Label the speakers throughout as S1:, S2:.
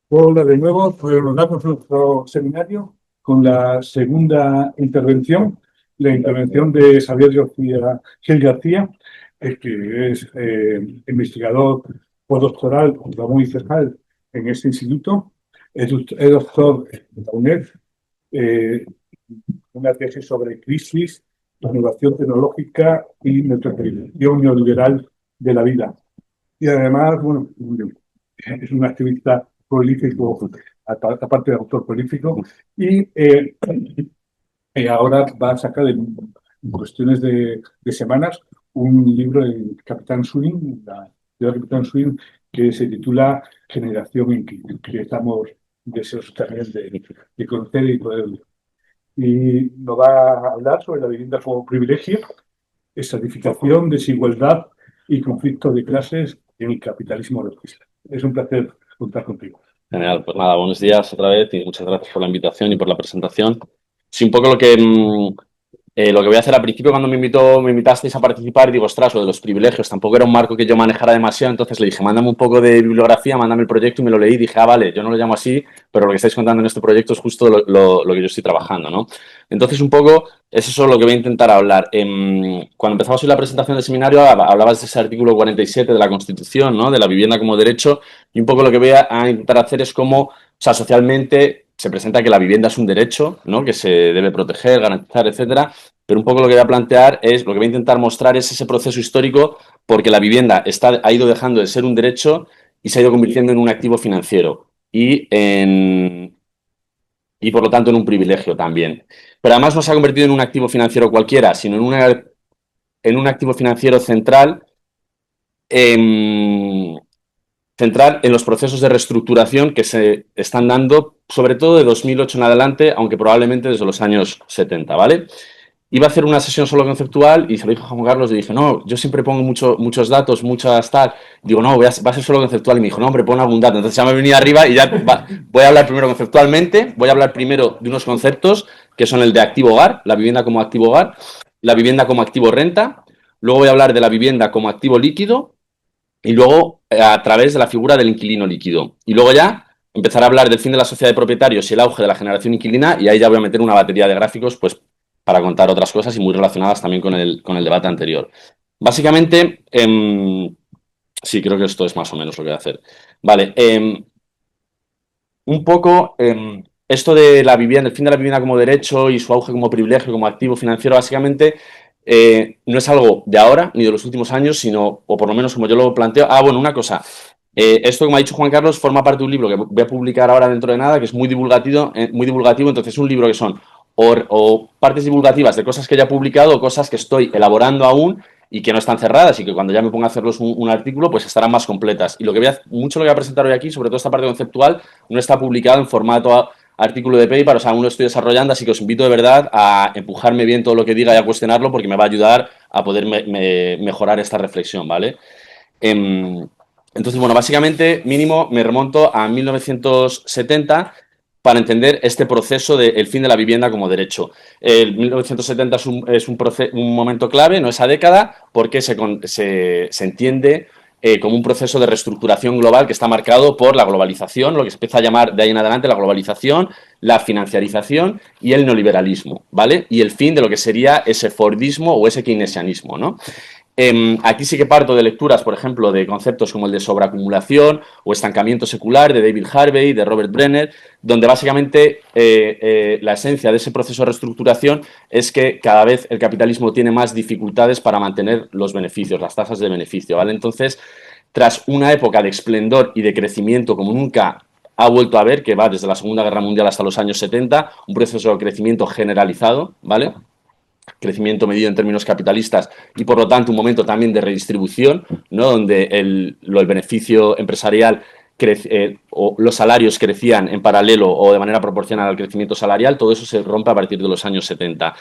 S1: Hola de nuevo, pues nos damos nuestro seminario con la segunda intervención, la intervención de Xavier García, Gil García, que es investigador postdoctoral Ramón y Cajal en este instituto, es doctor en la UNED, eh, una tesis sobre crisis, innovación tecnológica y neutralización neoliberal de la vida. Y además, bueno, es un activista prolífico, aparte de autor prolífico, y ahora va a sacar en cuestiones de semanas un libro de Capitán Swing, de Capitán Swing, que se titula Generación Inc., que estamos deseosos también de conocer y poder leer. Y nos va a hablar sobre la vivienda como privilegio, estratificación, desigualdad y conflicto de clases en el capitalismo logista. Es un placer contar contigo.
S2: Genial, pues nada, buenos días otra vez y muchas gracias por la invitación y por la presentación. Sí, un poco lo que voy a hacer al principio cuando me invitasteis a participar, digo, ostras, lo de los privilegios, tampoco era un marco que yo manejara demasiado, entonces le dije, mándame un poco de bibliografía, mándame el proyecto y me lo leí y dije, vale, yo no lo llamo así, pero lo que estáis contando en este proyecto es justo lo que yo estoy trabajando, ¿no? Entonces, un poco, es eso lo que voy a intentar hablar. Cuando empezamos hoy la presentación del seminario, hablabas de ese artículo 47 de la Constitución, ¿no? De la vivienda como derecho, y un poco lo que voy a intentar hacer es cómo, o sea, socialmente se presenta que la vivienda es un derecho, ¿no? Que se debe proteger, garantizar, etcétera, pero un poco lo que voy a plantear es, lo que voy a intentar mostrar es ese proceso histórico porque la vivienda ha ido dejando de ser un derecho y se ha ido convirtiendo en un activo financiero y por lo tanto en un privilegio también. Pero además no se ha convertido en un activo financiero cualquiera, sino en un activo financiero eh, central en los procesos de reestructuración que se están dando, sobre todo de 2008 en adelante, aunque probablemente desde los años 70, ¿vale? Iba a hacer una sesión solo conceptual y se lo dijo a Juan Carlos y dije, no, yo siempre pongo muchos datos, muchas tal. Digo, no, va a ser solo conceptual. Y me dijo, no, hombre, pon algún dato. Entonces ya me he venido arriba y voy a hablar primero conceptualmente, voy a hablar primero de unos conceptos que son el de activo hogar, la vivienda como activo hogar, la vivienda como activo renta, luego voy a hablar de la vivienda como activo líquido y luego a través de la figura del inquilino líquido. Y luego ya empezar a hablar del fin de la sociedad de propietarios y el auge de la generación inquilina y ahí ya voy a meter una batería de gráficos pues para contar otras cosas y muy relacionadas también con el debate anterior. Básicamente, sí, creo que esto es más o menos lo que voy a hacer. Vale, un poco esto de la vivienda, el fin de la vivienda como derecho y su auge como privilegio, como activo financiero, básicamente no es algo de ahora ni de los últimos años, sino, o por lo menos como yo lo planteo. Ah, bueno, una cosa. Esto, como ha dicho Juan Carlos, forma parte de un libro que voy a publicar ahora dentro de nada, que es muy divulgativo. Entonces, es un libro que son o partes divulgativas de cosas que ya he publicado o cosas que estoy elaborando aún y que no están cerradas y que cuando ya me ponga a hacerlos un artículo, pues estarán más completas. Y mucho lo que voy a presentar hoy aquí, sobre todo esta parte conceptual, no está publicado en formato artículo de paper, o sea, aún lo estoy desarrollando, así que os invito de verdad a empujarme bien todo lo que diga y a cuestionarlo porque me va a ayudar a poder mejorar esta reflexión, ¿vale? Em, entonces, bueno, básicamente, mínimo, me remonto a 1970 para entender este proceso del fin de la vivienda como derecho. El 1970 es un momento clave, no esa década, porque se entiende como un proceso de reestructuración global que está marcado por la globalización, lo que se empieza a llamar de ahí en adelante la globalización, la financiarización y el neoliberalismo, ¿vale? Y el fin de lo que sería ese fordismo o ese keynesianismo, ¿no? Aquí sí que parto de lecturas, por ejemplo, de conceptos como el de sobreacumulación o estancamiento secular de David Harvey, de Robert Brenner, donde básicamente la esencia de ese proceso de reestructuración es que cada vez el capitalismo tiene más dificultades para mantener los beneficios, las tasas de beneficio, ¿vale? Entonces, tras una época de esplendor y de crecimiento como nunca ha vuelto a ver, que va desde la Segunda Guerra Mundial hasta los años 70, un proceso de crecimiento generalizado, ¿vale? Crecimiento medido en términos capitalistas y por lo tanto un momento también de redistribución, ¿no? Donde el beneficio empresarial o los salarios crecían en paralelo o de manera proporcional al crecimiento salarial, todo eso se rompe a partir de los años 70.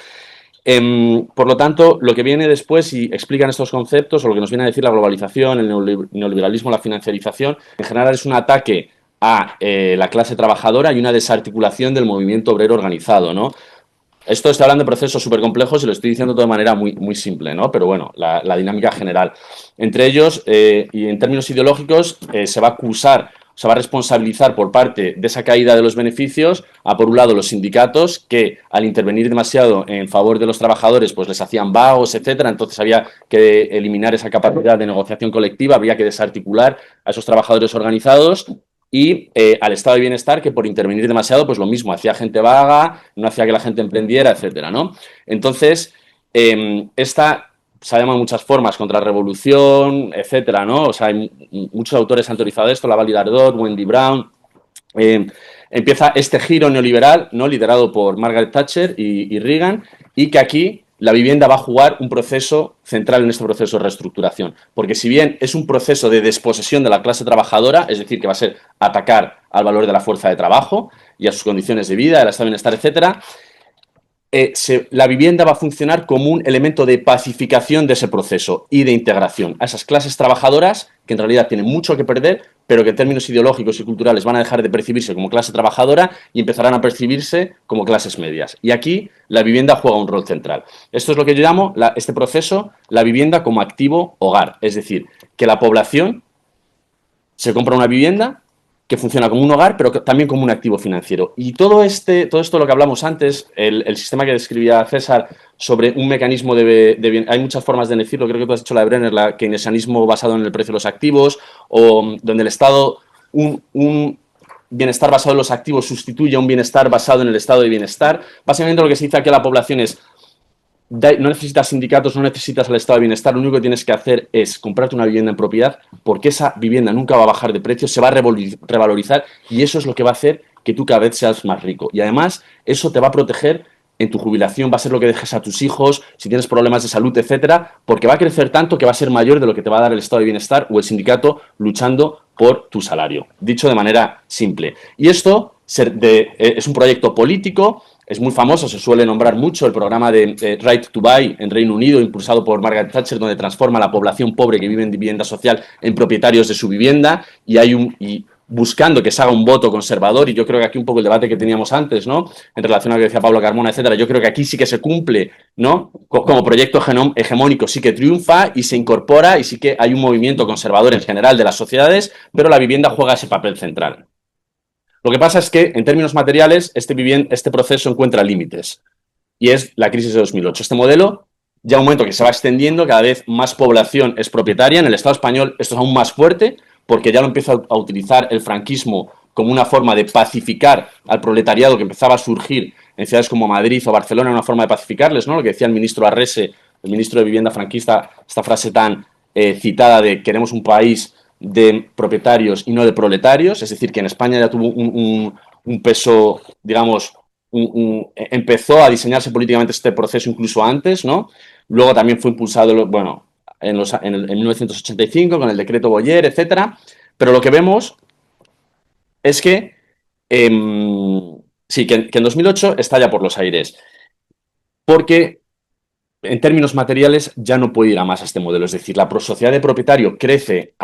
S2: Por lo tanto, lo que viene después y explican estos conceptos, o lo que nos viene a decir la globalización, el neoliberalismo, la financiarización, en general es un ataque a la clase trabajadora y una desarticulación del movimiento obrero organizado, ¿no? Esto estoy hablando de procesos súper complejos y lo estoy diciendo de manera muy simple, ¿no? Pero bueno, la dinámica general. Entre ellos, y en términos ideológicos, se va a acusar se va a responsabilizar por parte de esa caída de los beneficios a, por un lado, los sindicatos, que al intervenir demasiado en favor de los trabajadores, pues les hacían vagos, etcétera. Entonces había que eliminar esa capacidad de negociación colectiva, había que desarticular a esos trabajadores organizados. Y al estado de bienestar, que por intervenir demasiado, pues lo mismo, hacía gente vaga, no hacía que la gente emprendiera, etcétera, ¿no? Entonces, esta se llama de muchas formas, contrarrevolución, etcétera, ¿no? O sea, hay muchos autores han teorizado esto, Laval y Lardot, Wendy Brown. Empieza este giro neoliberal, ¿no? Liderado por Margaret Thatcher y Reagan, y que aquí la vivienda va a jugar un proceso central en este proceso de reestructuración. Porque si bien es un proceso de desposesión de la clase trabajadora, es decir, que va a ser atacar al valor de la fuerza de trabajo y a sus condiciones de vida, el estado de bienestar, etcétera, la vivienda va a funcionar como un elemento de pacificación de ese proceso y de integración a esas clases trabajadoras que en realidad tienen mucho que perder, pero que en términos ideológicos y culturales van a dejar de percibirse como clase trabajadora y empezarán a percibirse como clases medias. Y aquí la vivienda juega un rol central. Esto es lo que yo llamo este proceso, la vivienda como activo hogar. Es decir, que la población se compra una vivienda que funciona como un hogar, pero también como un activo financiero. Y todo esto lo que hablamos antes, el sistema que describía César sobre un mecanismo hay muchas formas de decirlo, creo que tú has hecho la de Brenner, el keynesianismo basado en el precio de los activos, o donde el Estado, un bienestar basado en los activos sustituye a un bienestar basado en el estado de bienestar. Básicamente lo que se dice aquí a la población es: no necesitas sindicatos, no necesitas el estado de bienestar, lo único que tienes que hacer es comprarte una vivienda en propiedad, porque esa vivienda nunca va a bajar de precio, se va a revalorizar, y eso es lo que va a hacer que tú cada vez seas más rico. Y además eso te va a proteger en tu jubilación, va a ser lo que dejes a tus hijos, si tienes problemas de salud, etcétera, porque va a crecer tanto que va a ser mayor de lo que te va a dar el estado de bienestar o el sindicato luchando por tu salario, dicho de manera simple. Y esto es un proyecto político. Es muy famoso, se suele nombrar mucho el programa de Right to Buy en Reino Unido, impulsado por Margaret Thatcher, donde transforma a la población pobre que vive en vivienda social en propietarios de su vivienda, y buscando que se haga un voto conservador. Y yo creo que aquí un poco el debate que teníamos antes, ¿no?, en relación a lo que decía Pablo Carmona, etcétera, yo creo que aquí sí que se cumple, ¿no?, como proyecto hegemónico sí que triunfa y se incorpora, y sí que hay un movimiento conservador en general de las sociedades, pero la vivienda juega ese papel central. Lo que pasa es que, en términos materiales, este proceso encuentra límites, y es la crisis de 2008. Este modelo, ya un momento que se va extendiendo, cada vez más población es propietaria. En el Estado español esto es aún más fuerte, porque ya lo empieza a utilizar el franquismo como una forma de pacificar al proletariado que empezaba a surgir en ciudades como Madrid o Barcelona, una forma de pacificarles, ¿no? Lo que decía el ministro Arrese, el ministro de Vivienda franquista, esta frase tan citada de: queremos un país de propietarios y no de proletarios. Es decir, que en España ya tuvo un peso, digamos, empezó a diseñarse políticamente este proceso incluso antes, ¿no? Luego también fue impulsado, bueno, en 1985 con el decreto Boyer, etcétera. Pero lo que vemos es que sí, que en 2008 estalla por los aires, porque en términos materiales ya no puede ir a más a este modelo. Es decir, la sociedad de propietario crece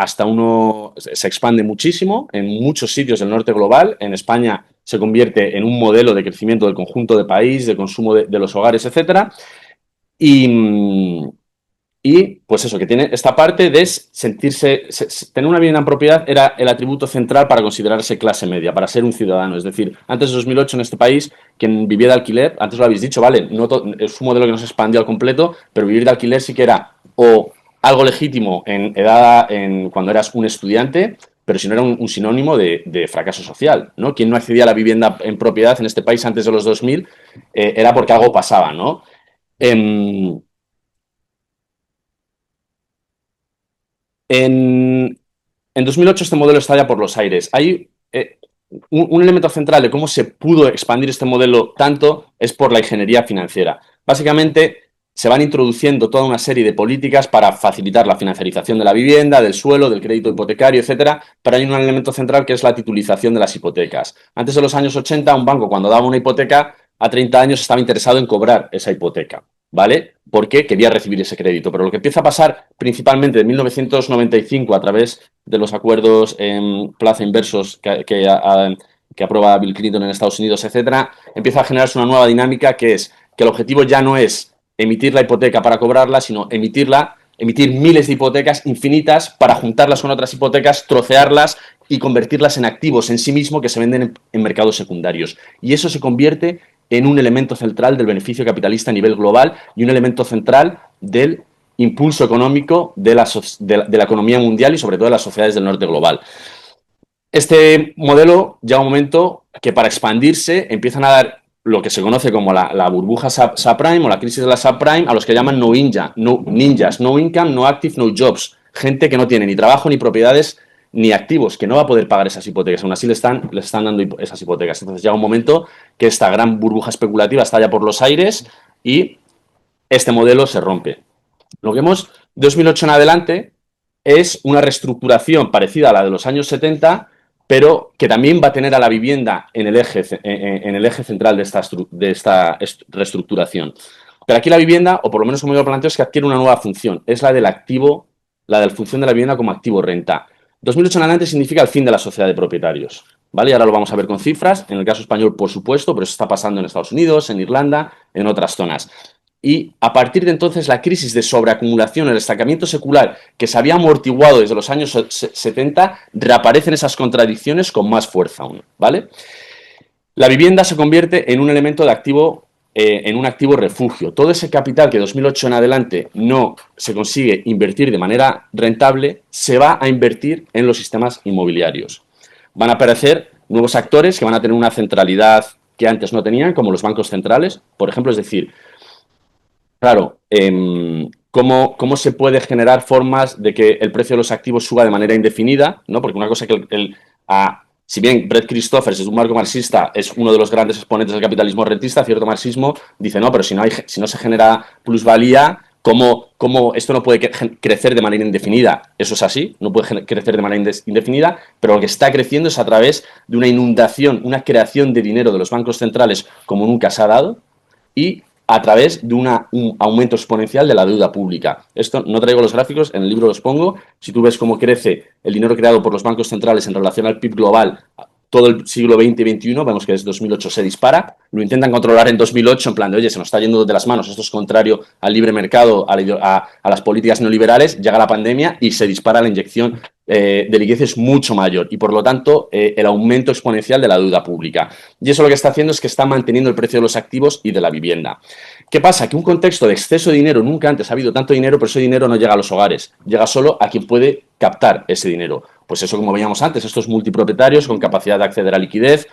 S2: se expande muchísimo en muchos sitios del norte global. En España se convierte en un modelo de crecimiento del conjunto de país, de consumo de los hogares, etcétera. Y pues eso, que tiene esta parte de tener una vivienda en propiedad era el atributo central para considerarse clase media, para ser un ciudadano. Es decir, antes de 2008 en este país, quien vivía de alquiler, antes lo habéis dicho, vale, es un modelo que no se expandió al completo, pero vivir de alquiler sí que era o algo legítimo cuando eras un estudiante, pero si no era un sinónimo de fracaso social, ¿no? Quien no accedía a la vivienda en propiedad en este país antes de los 2000 era porque algo pasaba, ¿no? En 2008 este modelo estalla por los aires. Hay un elemento central de cómo se pudo expandir este modelo tanto es por la ingeniería financiera. Básicamente se van introduciendo toda una serie de políticas para facilitar la financiarización de la vivienda, del suelo, del crédito hipotecario, etcétera, pero hay un elemento central que es la titulización de las hipotecas. Antes de los años 80, un banco, cuando daba una hipoteca a 30 años, estaba interesado en cobrar esa hipoteca, ¿vale? Porque quería recibir ese crédito. Pero lo que empieza a pasar principalmente en 1995 a través de los acuerdos en plaza inversos que aprueba Bill Clinton en Estados Unidos, etcétera, empieza a generarse una nueva dinámica, que es que el objetivo ya no es emitir la hipoteca para cobrarla, sino emitir miles de hipotecas infinitas para juntarlas con otras hipotecas, trocearlas y convertirlas en activos en sí mismo que se venden en mercados secundarios. Y eso se convierte en un elemento central del beneficio capitalista a nivel global y un elemento central del impulso económico de la economía mundial y sobre todo de las sociedades del norte global. Este modelo llega un momento que para expandirse empiezan a dar lo que se conoce como la burbuja subprime o la crisis de la subprime a los que llaman ninjas, no income, no active, no jobs. Gente que no tiene ni trabajo, ni propiedades, ni activos, que no va a poder pagar esas hipotecas. Aún así les están dando esas hipotecas. Entonces llega un momento que esta gran burbuja especulativa está ya por los aires y este modelo se rompe. Lo que vemos de 2008 en adelante es una reestructuración parecida a la de los años 70, pero que también va a tener a la vivienda en el eje central de esta reestructuración. Pero aquí la vivienda, o por lo menos como yo lo planteo, es que adquiere una nueva función. Es la del activo, la de la función de la vivienda como activo renta. 2008 en adelante significa el fin de la sociedad de propietarios. ¿Vale? Y ahora lo vamos a ver con cifras. En el caso español, por supuesto, pero eso está pasando en Estados Unidos, en Irlanda, en otras zonas. Y a partir de entonces la crisis de sobreacumulación, el estancamiento secular que se había amortiguado desde los años 70, reaparecen esas contradicciones con más fuerza aún, ¿vale? La vivienda se convierte en un elemento de activo, en un activo refugio. Todo ese capital que 2008 en adelante no se consigue invertir de manera rentable, se va a invertir en los sistemas inmobiliarios. Van a aparecer nuevos actores que van a tener una centralidad que antes no tenían, como los bancos centrales, por ejemplo, es decir, claro, ¿cómo se puede generar formas de que el precio de los activos suba de manera indefinida? ¿No? Porque una cosa que si bien Brett Christophers es un marco marxista, es uno de los grandes exponentes del capitalismo rentista, cierto marxismo dice, no, pero si no se genera plusvalía, ¿cómo esto no puede crecer de manera indefinida? Eso es así, no puede crecer de manera indefinida, pero lo que está creciendo es a través de una inundación, una creación de dinero de los bancos centrales como nunca se ha dado y a través de un aumento exponencial de la deuda pública. Esto no traigo los gráficos, en el libro los pongo. Si tú ves cómo crece el dinero creado por los bancos centrales en relación al PIB global todo el siglo XX y XXI, vemos que desde 2008 se dispara, lo intentan controlar en 2008 en plan de, oye, se nos está yendo de las manos, esto es contrario al libre mercado, a las políticas neoliberales, llega la pandemia y se dispara la inyección de liquidez es mucho mayor y por lo tanto el aumento exponencial de la deuda pública. Y eso lo que está haciendo es que está manteniendo el precio de los activos y de la vivienda. ¿Qué pasa? Que un contexto de exceso de dinero, nunca antes ha habido tanto dinero, pero ese dinero no llega a los hogares, llega solo a quien puede captar ese dinero. Pues eso, como veíamos antes, estos multipropietarios con capacidad de acceder a liquidez,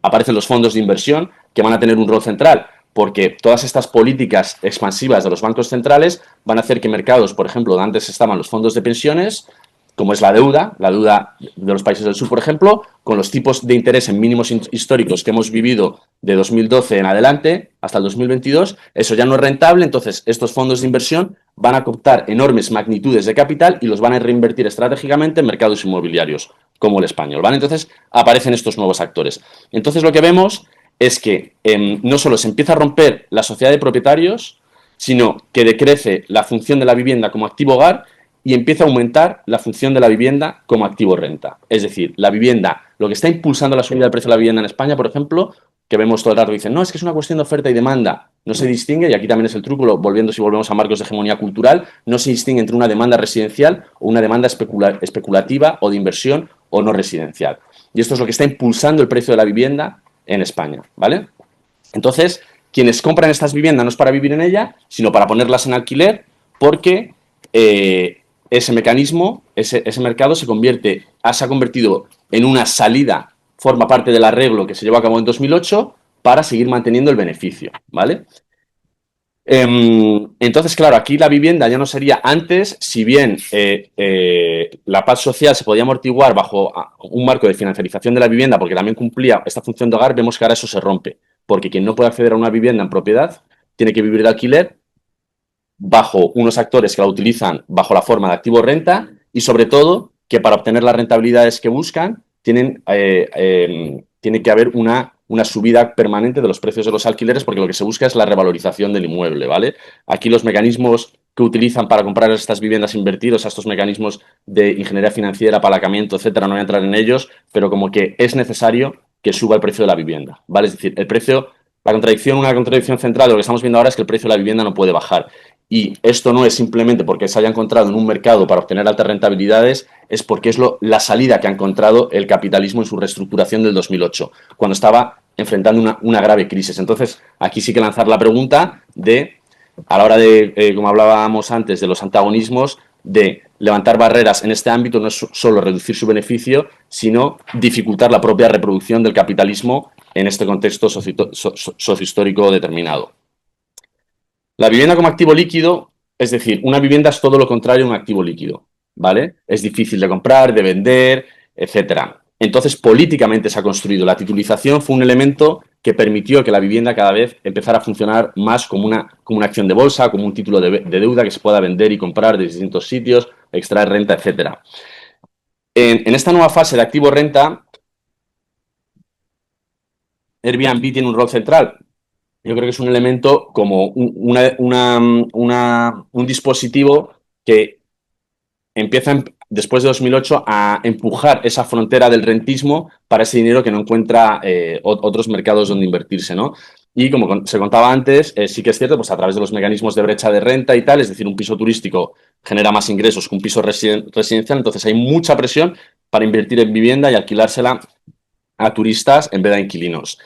S2: aparecen los fondos de inversión que van a tener un rol central, porque todas estas políticas expansivas de los bancos centrales van a hacer que mercados, por ejemplo, donde antes estaban los fondos de pensiones, como es la deuda de los países del sur, por ejemplo, con los tipos de interés en mínimos históricos que hemos vivido de 2012 en adelante hasta el 2022, eso ya no es rentable, entonces estos fondos de inversión van a captar enormes magnitudes de capital y los van a reinvertir estratégicamente en mercados inmobiliarios, como el español, ¿vale? Entonces aparecen estos nuevos actores. Entonces lo que vemos es que no solo se empieza a romper la sociedad de propietarios, sino que decrece la función de la vivienda como activo hogar y empieza a aumentar la función de la vivienda como activo renta. Es decir, la vivienda, lo que está impulsando la subida del precio de la vivienda en España, por ejemplo, que vemos todo el rato, dicen, no, es que es una cuestión de oferta y demanda, no se distingue, y aquí también es el truco, si volvemos a marcos de hegemonía cultural, no se distingue entre una demanda residencial o una demanda especulativa o de inversión o no residencial. Y esto es lo que está impulsando el precio de la vivienda en España, ¿vale? Entonces, quienes compran estas viviendas no es para vivir en ella, sino para ponerlas en alquiler, porque ese mecanismo, ese mercado se ha convertido en una salida, forma parte del arreglo que se llevó a cabo en 2008 para seguir manteniendo el beneficio, ¿vale? Entonces, claro, aquí la vivienda ya no sería antes, si bien la paz social se podía amortiguar bajo un marco de financiarización de la vivienda porque también cumplía esta función de hogar, vemos que ahora eso se rompe, porque quien no puede acceder a una vivienda en propiedad tiene que vivir de alquiler bajo unos actores que la utilizan bajo la forma de activo renta y sobre todo que para obtener las rentabilidades que buscan tiene que haber una subida permanente de los precios de los alquileres porque lo que se busca es la revalorización del inmueble, ¿vale? Aquí los mecanismos que utilizan para comprar estas viviendas invertidos, a estos mecanismos de ingeniería financiera, apalancamiento, etcétera, no voy a entrar en ellos, pero como que es necesario que suba el precio de la vivienda, ¿vale? Es decir, una contradicción central de lo que estamos viendo ahora es que el precio de la vivienda no puede bajar. y esto no es simplemente porque se haya encontrado en un mercado para obtener altas rentabilidades, es porque es la salida que ha encontrado el capitalismo en su reestructuración del 2008, cuando estaba enfrentando una grave crisis. Entonces, aquí sí que lanzar la pregunta de, a la hora de, como hablábamos antes, de los antagonismos, de levantar barreras en este ámbito no es solo reducir su beneficio, sino dificultar la propia reproducción del capitalismo en este contexto sociohistórico determinado. La vivienda como activo líquido, es decir, una vivienda es todo lo contrario a un activo líquido, ¿vale? Es difícil de comprar, de vender, etcétera. Entonces, políticamente se ha construido. La titulización fue un elemento que permitió que la vivienda cada vez empezara a funcionar más como una acción de bolsa, como un título de deuda que se pueda vender y comprar de distintos sitios, extraer renta, etcétera. En esta nueva fase de activo-renta, Airbnb tiene un rol central. Yo creo que es un elemento como un dispositivo que empieza después de 2008 a empujar esa frontera del rentismo para ese dinero que no encuentra otros mercados donde invertirse, ¿no? Y como se contaba antes, sí que es cierto, pues a través de los mecanismos de brecha de renta y tal, es decir, un piso turístico genera más ingresos que un piso residencial, entonces hay mucha presión para invertir en vivienda y alquilársela a turistas en vez de a inquilinos.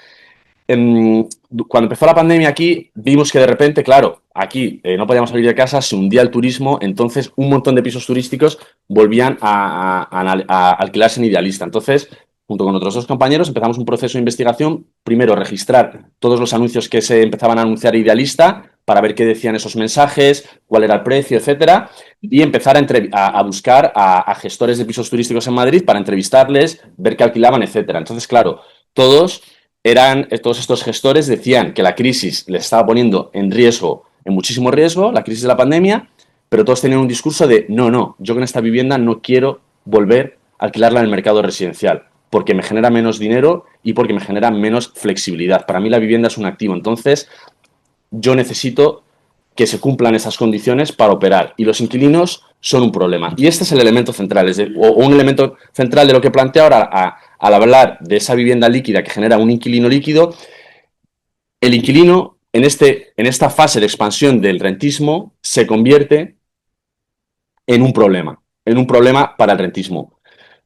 S2: Cuando empezó la pandemia aquí, vimos que de repente, claro, aquí no podíamos salir de casa, se hundía el turismo, entonces un montón de pisos turísticos volvían a alquilarse en Idealista. Entonces, junto con otros dos compañeros, empezamos un proceso de investigación, primero registrar todos los anuncios que se empezaban a anunciar en Idealista para ver qué decían esos mensajes, cuál era el precio, etcétera, y empezar a buscar a gestores de pisos turísticos en Madrid para entrevistarles, ver qué alquilaban, etcétera. Entonces, claro, todos estos gestores decían que la crisis les estaba poniendo en muchísimo riesgo, la crisis de la pandemia, pero todos tenían un discurso de no, yo con esta vivienda no quiero volver a alquilarla en el mercado residencial, porque me genera menos dinero y porque me genera menos flexibilidad. Para mí la vivienda es un activo, entonces yo necesito que se cumplan esas condiciones para operar, y los inquilinos son un problema. Y este es el elemento central, o un elemento central de lo que planteo ahora al hablar de esa vivienda líquida que genera un inquilino líquido. El inquilino, en esta fase de expansión del rentismo, se convierte en un problema para el rentismo.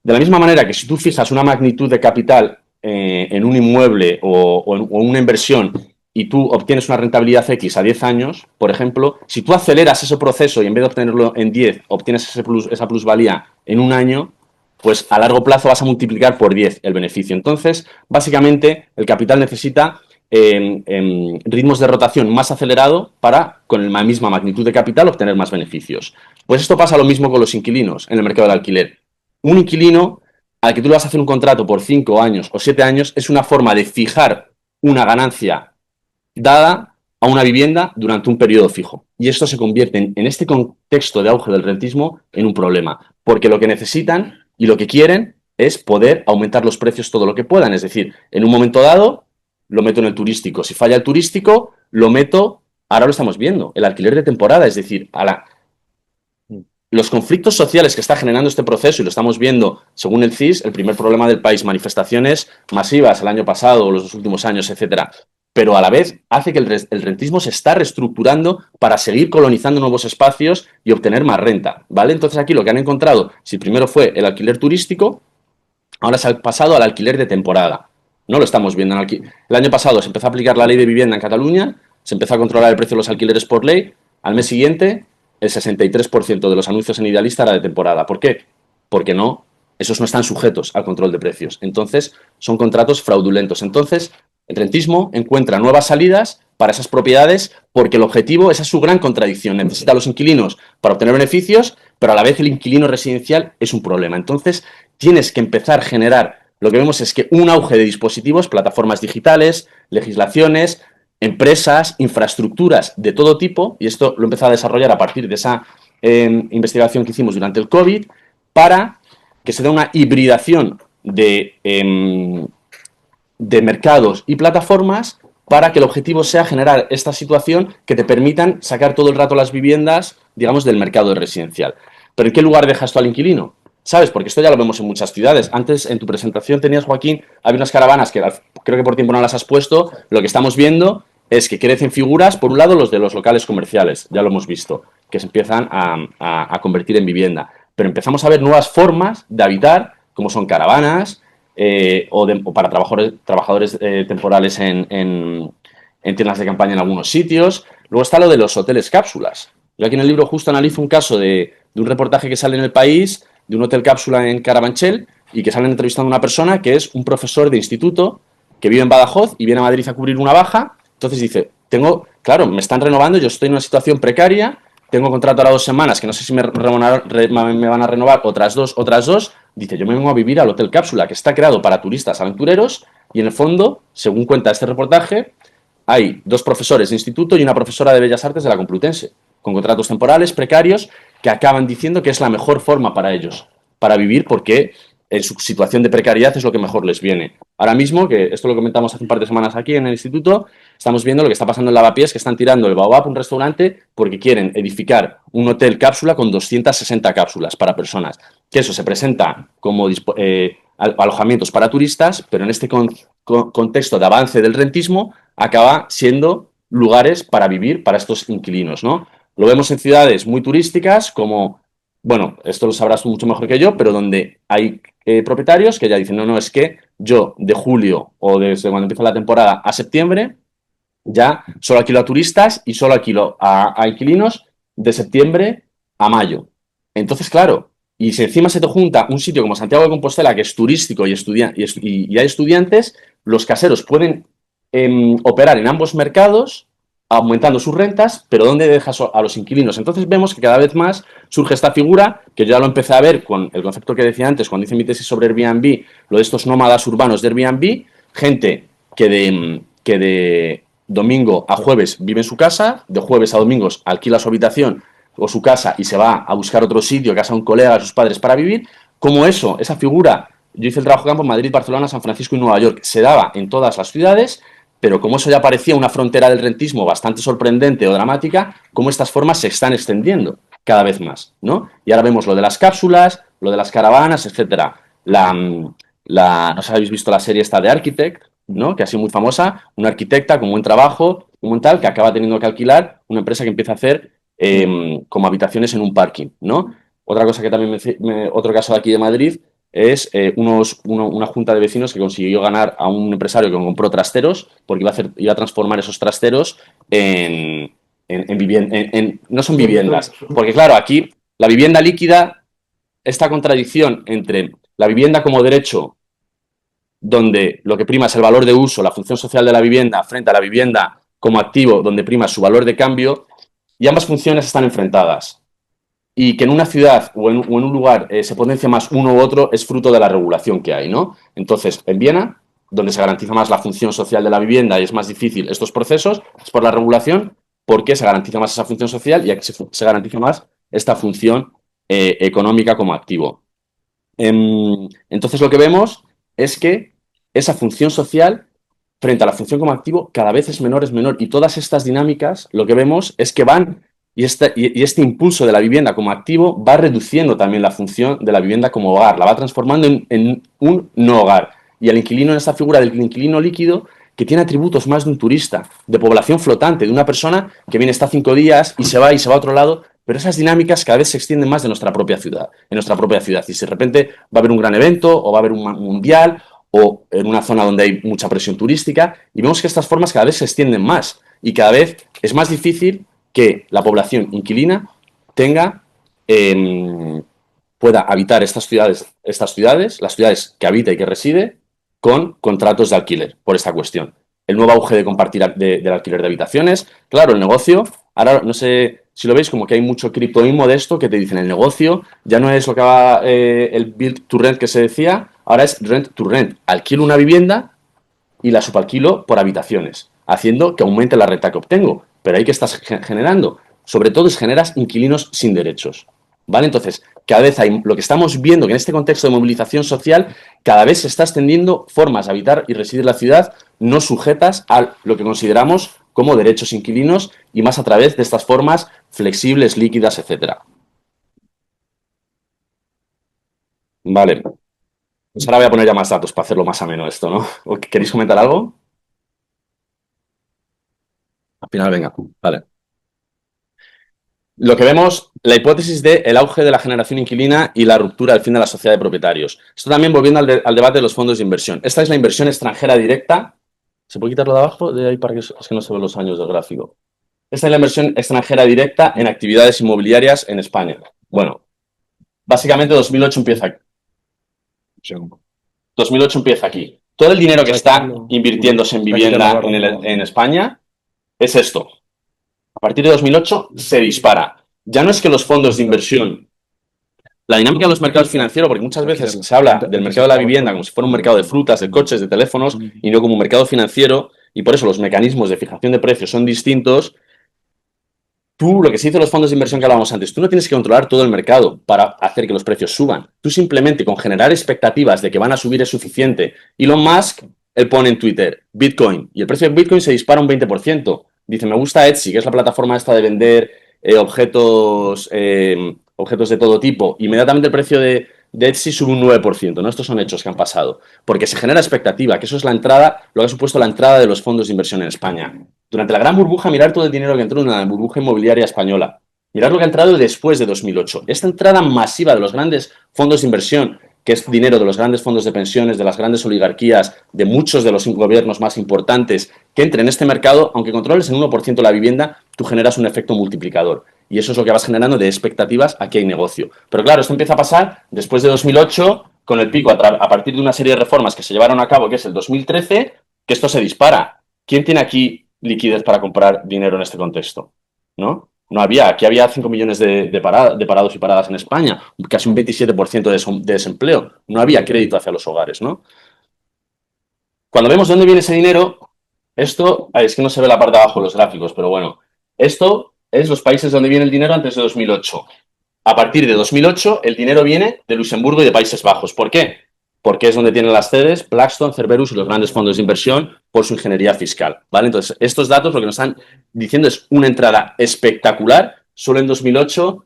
S2: De la misma manera que si tú fijas una magnitud de capital en un inmueble o en una inversión y tú obtienes una rentabilidad X a 10 años, por ejemplo, si tú aceleras ese proceso y en vez de obtenerlo en 10, obtienes esa plusvalía en un año, pues a largo plazo vas a multiplicar por 10 el beneficio. Entonces, básicamente, el capital necesita ritmos de rotación más acelerado para, con la misma magnitud de capital, obtener más beneficios. Pues esto pasa lo mismo con los inquilinos en el mercado del alquiler. Un inquilino al que tú le vas a hacer un contrato por 5 años o 7 años es una forma de fijar una ganancia dada a una vivienda durante un periodo fijo. Y esto se convierte en este contexto de auge del rentismo en un problema, porque lo que necesitan y lo que quieren es poder aumentar los precios todo lo que puedan. Es decir, en un momento dado lo meto en el turístico. Si falla el turístico, lo meto, ahora lo estamos viendo, el alquiler de temporada. Es decir, los conflictos sociales que está generando este proceso, y lo estamos viendo según el CIS, el primer problema del país, manifestaciones masivas el año pasado, los 2 últimos años, etcétera, pero a la vez hace que el rentismo se está reestructurando para seguir colonizando nuevos espacios y obtener más renta, ¿vale? Entonces aquí lo que han encontrado, si primero fue el alquiler turístico, ahora se ha pasado al alquiler de temporada. No lo estamos viendo. El año pasado se empezó a aplicar la ley de vivienda en Cataluña, se empezó a controlar el precio de los alquileres por ley, al mes siguiente el 63% de los anuncios en Idealista era de temporada. ¿Por qué? Porque esos no están sujetos al control de precios. Entonces, son contratos fraudulentos. Entonces, el rentismo encuentra nuevas salidas para esas propiedades porque el objetivo, esa es su gran contradicción. Necesita a los inquilinos para obtener beneficios, pero a la vez el inquilino residencial es un problema. Entonces, tienes que empezar a generar, lo que vemos es que un auge de dispositivos, plataformas digitales, legislaciones, empresas, infraestructuras de todo tipo, y esto lo empezó a desarrollar a partir de esa investigación que hicimos durante el COVID, para que se dé una hibridación de mercados y plataformas para que el objetivo sea generar esta situación que te permitan sacar todo el rato las viviendas, digamos, del mercado residencial. ¿Pero en qué lugar dejas tú al inquilino? ¿Sabes? Porque esto ya lo vemos en muchas ciudades. Antes, en tu presentación tenías, Joaquín, había unas caravanas que creo que por tiempo no las has puesto. Lo que estamos viendo es que crecen figuras, por un lado, los de los locales comerciales, ya lo hemos visto, que se empiezan a convertir en vivienda. Pero empezamos a ver nuevas formas de habitar, como son caravanas o para trabajadores temporales en tiendas de campaña en algunos sitios. Luego está lo de los hoteles cápsulas. Yo aquí en el libro justo analizo un caso de un reportaje que sale en El País, de un hotel cápsula en Carabanchel, y que salen entrevistando a una persona que es un profesor de instituto que vive en Badajoz y viene a Madrid a cubrir una baja. Entonces dice, claro, me están renovando, yo estoy en una situación precaria, tengo contrato ahora 2 semanas, que no sé si me van a renovar otras dos. Dice, yo me vengo a vivir al Hotel Cápsula, que está creado para turistas aventureros, y en el fondo, según cuenta este reportaje, hay 2 profesores de instituto y una profesora de Bellas Artes de la Complutense, con contratos temporales, precarios, que acaban diciendo que es la mejor forma para ellos, para vivir, porque en su situación de precariedad es lo que mejor les viene. Ahora mismo, que esto lo comentamos hace un par de semanas aquí en el instituto, estamos viendo lo que está pasando en Lavapiés, que están tirando el Baobab, un restaurante, porque quieren edificar un hotel cápsula con 260 cápsulas para personas. Que eso se presenta como alojamientos para turistas, pero en este contexto de avance del rentismo acaba siendo lugares para vivir para estos inquilinos, ¿no? Lo vemos en ciudades muy turísticas como, bueno, esto lo sabrás tú mucho mejor que yo, pero donde hay propietarios que ya dicen, no, es que yo de julio o desde cuando empieza la temporada a septiembre ya solo alquilo a turistas y solo alquilo a inquilinos de septiembre a mayo. Entonces, claro, y si encima se te junta un sitio como Santiago de Compostela, que es turístico y hay estudiantes, los caseros pueden operar en ambos mercados, aumentando sus rentas, pero ¿dónde dejas a los inquilinos? Entonces vemos que cada vez más surge esta figura, que yo ya lo empecé a ver con el concepto que decía antes, cuando hice mi tesis sobre Airbnb, lo de estos nómadas urbanos de Airbnb, gente que de domingo a jueves vive en su casa, de jueves a domingos alquila su habitación o su casa y se va a buscar otro sitio, casa de un colega, a sus padres para vivir, como eso, esa figura, yo hice el trabajo de campo en Madrid, Barcelona, San Francisco y Nueva York, se daba en todas las ciudades, pero como eso ya parecía una frontera del rentismo bastante sorprendente o dramática, como estas formas se están extendiendo cada vez más, ¿no? Y ahora vemos lo de las cápsulas, lo de las caravanas, etcétera. No sé si habéis visto la serie esta de Architect, ¿no? Que ha sido muy famosa, una arquitecta con buen trabajo, un tal, que acaba teniendo que alquilar una empresa que empieza a hacer como habitaciones en un parking, ¿no? Otra cosa que también otro caso de aquí de Madrid es una junta de vecinos que consiguió ganar a un empresario que compró trasteros porque iba a transformar esos trasteros no son viviendas, porque claro, aquí la vivienda líquida, esta contradicción entre la vivienda como derecho donde lo que prima es el valor de uso, la función social de la vivienda, frente a la vivienda como activo, donde prima su valor de cambio, y ambas funciones están enfrentadas. Y que en una ciudad o en un lugar se potencia más uno u otro es fruto de la regulación que hay, ¿no? Entonces, en Viena, donde se garantiza más la función social de la vivienda y es más difícil estos procesos, es por la regulación, porque se garantiza más esa función social y aquí se garantiza más esta función económica como activo. Entonces, lo que vemos es que esa función social frente a la función como activo cada vez es menor y todas estas dinámicas lo que vemos es que van y este impulso de la vivienda como activo va reduciendo también la función de la vivienda como hogar, la va transformando en un no hogar. Y el inquilino en esta figura del inquilino líquido que tiene atributos más de un turista, de población flotante, de una persona que viene, está 5 días y se va a otro lado, pero esas dinámicas cada vez se extienden más de nuestra propia ciudad, en nuestra propia ciudad. Y si de repente va a haber un gran evento o va a haber un mundial o en una zona donde hay mucha presión turística, y vemos que estas formas cada vez se extienden más y cada vez es más difícil que la población inquilina pueda habitar estas ciudades, las ciudades que habita y que reside, con contratos de alquiler, por esta cuestión. El nuevo auge de compartir del alquiler de habitaciones. Claro, el negocio, ahora no sé si lo veis, como que hay mucho criptoísmo de esto que te dicen el negocio, ya no es lo que va el build to rent que se decía, ahora es rent to rent. Alquilo una vivienda y la subalquilo por habitaciones, haciendo que aumente la renta que obtengo. Pero ahí que estás generando, sobre todo es generas inquilinos sin derechos. ¿Vale? Entonces, cada vez hay lo que estamos viendo, que en este contexto de movilización social, cada vez se está extendiendo formas de habitar y residir en la ciudad no sujetas a lo que consideramos como derechos inquilinos y más a través de estas formas flexibles, líquidas, etcétera. Vale. Pues ahora voy a poner ya más datos para hacerlo más ameno esto, ¿no? ¿Queréis comentar algo? Al final, venga, vale. Lo que vemos, la hipótesis de el auge de la generación inquilina y la ruptura del fin de la sociedad de propietarios. Esto también volviendo al debate de los fondos de inversión. Esta es la inversión extranjera directa. ¿Se puede quitarlo de abajo? De ahí para que es que no se ven los años del gráfico. Esta es la inversión extranjera directa en actividades inmobiliarias en España. Bueno, básicamente 2008 empieza aquí. 2008 empieza aquí. Todo el dinero que está invirtiéndose en vivienda en España es esto. A partir de 2008 se dispara. Ya no es que los fondos de inversión, la dinámica de los mercados financieros, porque muchas veces se habla del mercado de la vivienda como si fuera un mercado de frutas, de coches, de teléfonos, y no como un mercado financiero, y por eso los mecanismos de fijación de precios son distintos. Tú, lo que se dice en los fondos de inversión que hablábamos antes, tú no tienes que controlar todo el mercado para hacer que los precios suban. Tú simplemente con generar expectativas de que van a subir es suficiente. Elon Musk, él pone en Twitter, Bitcoin, y el precio de Bitcoin se dispara un 20%. Dice, me gusta Etsy, que es la plataforma esta de vender objetos de todo tipo. Inmediatamente el precio de Etsy sube un 9%, ¿no? Estos son hechos que han pasado. Porque se genera expectativa, que eso es la entrada, lo que ha supuesto la entrada de los fondos de inversión en España. Durante la gran burbuja, mirar todo el dinero que entró en la burbuja inmobiliaria española. Mirar lo que ha entrado después de 2008. Esta entrada masiva de los grandes fondos de inversión, que es dinero de los grandes fondos de pensiones, de las grandes oligarquías, de muchos de los gobiernos más importantes, que entre en este mercado, aunque controles el 1% la vivienda, tú generas un efecto multiplicador. Y eso es lo que vas generando de expectativas, aquí hay negocio. Pero claro, esto empieza a pasar después de 2008, con el pico a partir de una serie de reformas que se llevaron a cabo, que es el 2013, que esto se dispara. ¿Quién tiene aquí liquidez para comprar dinero en este contexto? ¿No? No había, aquí había 5 millones de parados y paradas en España, casi un 27% de desempleo. No había crédito hacia los hogares, ¿no? Cuando vemos dónde viene ese dinero, esto, es que no se ve la parte de abajo de los gráficos, pero bueno, esto es los países donde viene el dinero antes de 2008. A partir de 2008, el dinero viene de Luxemburgo y de Países Bajos. ¿Por qué? Porque es donde tienen las sedes Blackstone, Cerberus y los grandes fondos de inversión por su ingeniería fiscal, ¿vale? Entonces, estos datos lo que nos están diciendo es una entrada espectacular. Solo en 2008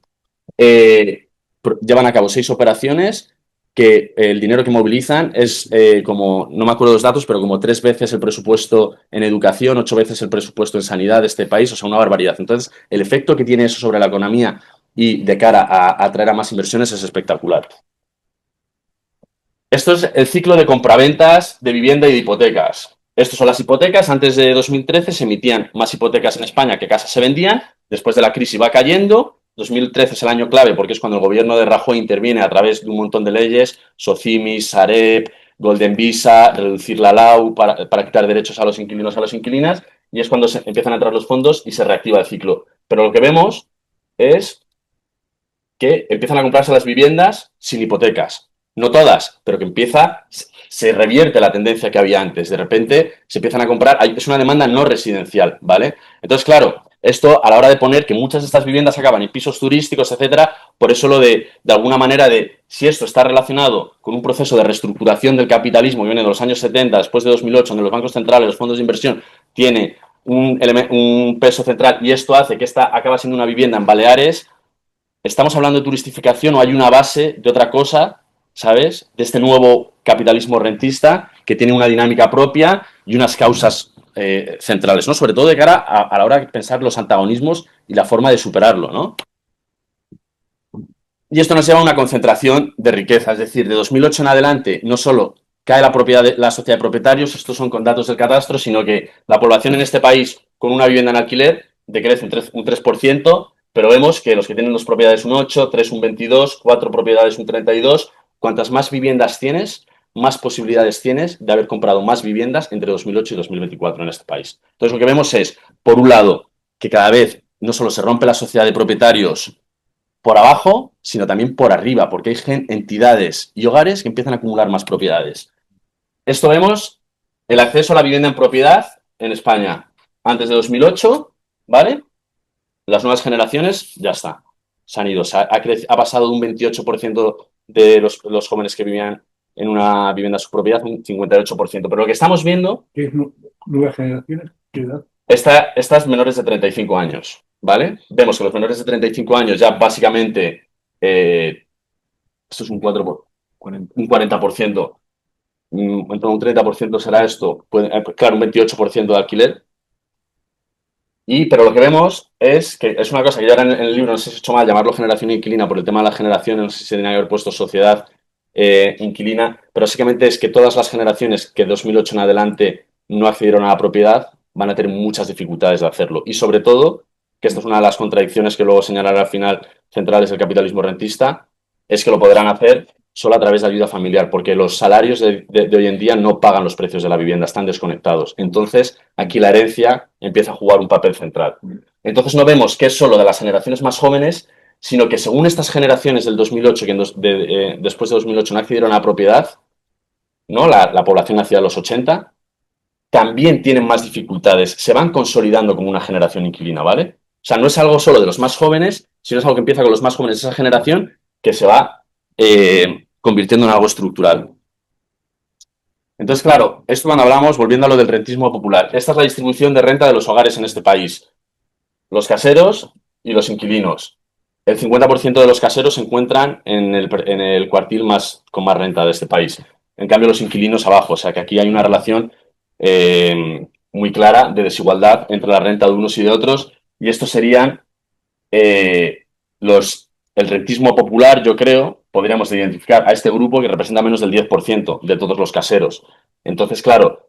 S2: llevan a cabo 6 operaciones que el dinero que movilizan es como, no me acuerdo los datos, pero como 3 veces el presupuesto en educación, 8 veces el presupuesto en sanidad de este país, o sea, una barbaridad. Entonces, el efecto que tiene eso sobre la economía y de cara a atraer a más inversiones es espectacular. Esto es el ciclo de compraventas de vivienda y de hipotecas. Estas son las hipotecas. Antes de 2013 se emitían más hipotecas en España que casas se vendían. Después de la crisis va cayendo. 2013 es el año clave porque es cuando el gobierno de Rajoy interviene a través de un montón de leyes, Socimis, Sareb, Golden Visa, reducir la LAU para quitar derechos a los inquilinos, a las inquilinas, y es cuando se empiezan a entrar los fondos y se reactiva el ciclo. Pero lo que vemos es que empiezan a comprarse las viviendas sin hipotecas. No todas, pero que se revierte la tendencia que había antes. De repente se empiezan a comprar, es una demanda no residencial, ¿vale? Entonces, claro, esto a la hora de poner que muchas de estas viviendas acaban en pisos turísticos, etcétera, por eso lo de alguna manera de si esto está relacionado con un proceso de reestructuración del capitalismo que viene de los años 70, después de 2008, donde los bancos centrales, los fondos de inversión tiene un peso central y esto hace que esta acaba siendo una vivienda en Baleares. ¿Estamos hablando de turistificación o hay una base de otra cosa, ¿sabes? De este nuevo capitalismo rentista que tiene una dinámica propia y unas causas centrales, ¿no? Sobre todo de cara a la hora de pensar los antagonismos y la forma de superarlo, ¿no? Y esto nos lleva a una concentración de riqueza, es decir, de 2008 en adelante no solo cae la propiedad de la sociedad de propietarios, estos son con datos del catastro, sino que la población en este país con una vivienda en alquiler decrece un 3%, pero vemos que los que tienen 2 propiedades un 8, 3 un 22, 4 propiedades un 32. Cuantas más viviendas tienes, más posibilidades tienes de haber comprado más viviendas entre 2008 y 2024 en este país. Entonces lo que vemos es, por un lado, que cada vez no solo se rompe la sociedad de propietarios por abajo, sino también por arriba, porque hay entidades y hogares que empiezan a acumular más propiedades. Esto vemos el acceso a la vivienda en propiedad en España antes de 2008, ¿vale? Las nuevas generaciones ya está, se han ido. Ha pasado de un 28% de los jóvenes que vivían en una vivienda su propiedad, un 58%. Pero lo que estamos viendo...
S1: ¿Qué es nuevas generaciones? ¿Qué edad?
S2: Estas menores de 35 años, ¿vale? Vemos que los menores de 35 años ya básicamente, esto es un 40%, en torno a un 30% será esto, claro, un 28% de alquiler. Pero lo que vemos es que es una cosa que yo ahora en el libro no sé si he hecho mal llamarlo generación inquilina por el tema de la generación, no sé si se tenía que haber puesto sociedad inquilina, pero básicamente es que todas las generaciones que 2008 en adelante no accedieron a la propiedad van a tener muchas dificultades de hacerlo. Y sobre todo, que esta es una de las contradicciones que luego señalará al final centrales del capitalismo rentista, es que lo podrán hacer solo a través de ayuda familiar, porque los salarios de hoy en día no pagan los precios de la vivienda, están desconectados. Entonces, aquí la herencia empieza a jugar un papel central. Entonces, no vemos que es solo de las generaciones más jóvenes, sino que según estas generaciones del 2008, después de 2008 no accedieron a la propiedad, ¿no? La población hacia los 80, también tienen más dificultades, se van consolidando como una generación inquilina, ¿vale? O sea, no es algo solo de los más jóvenes, sino es algo que empieza con los más jóvenes de esa generación que se va convirtiendo en algo estructural. Entonces, claro, esto cuando hablamos, volviendo a lo del rentismo popular, esta es la distribución de renta de los hogares en este país. Los caseros y los inquilinos. El 50% de los caseros se encuentran en el cuartil con más renta de este país. En cambio, los inquilinos abajo. O sea que aquí hay una relación muy clara de desigualdad entre la renta de unos y de otros. Y estos serían eh, el rentismo popular, yo creo, podríamos identificar a este grupo que representa menos del 10% de todos los caseros. Entonces, claro,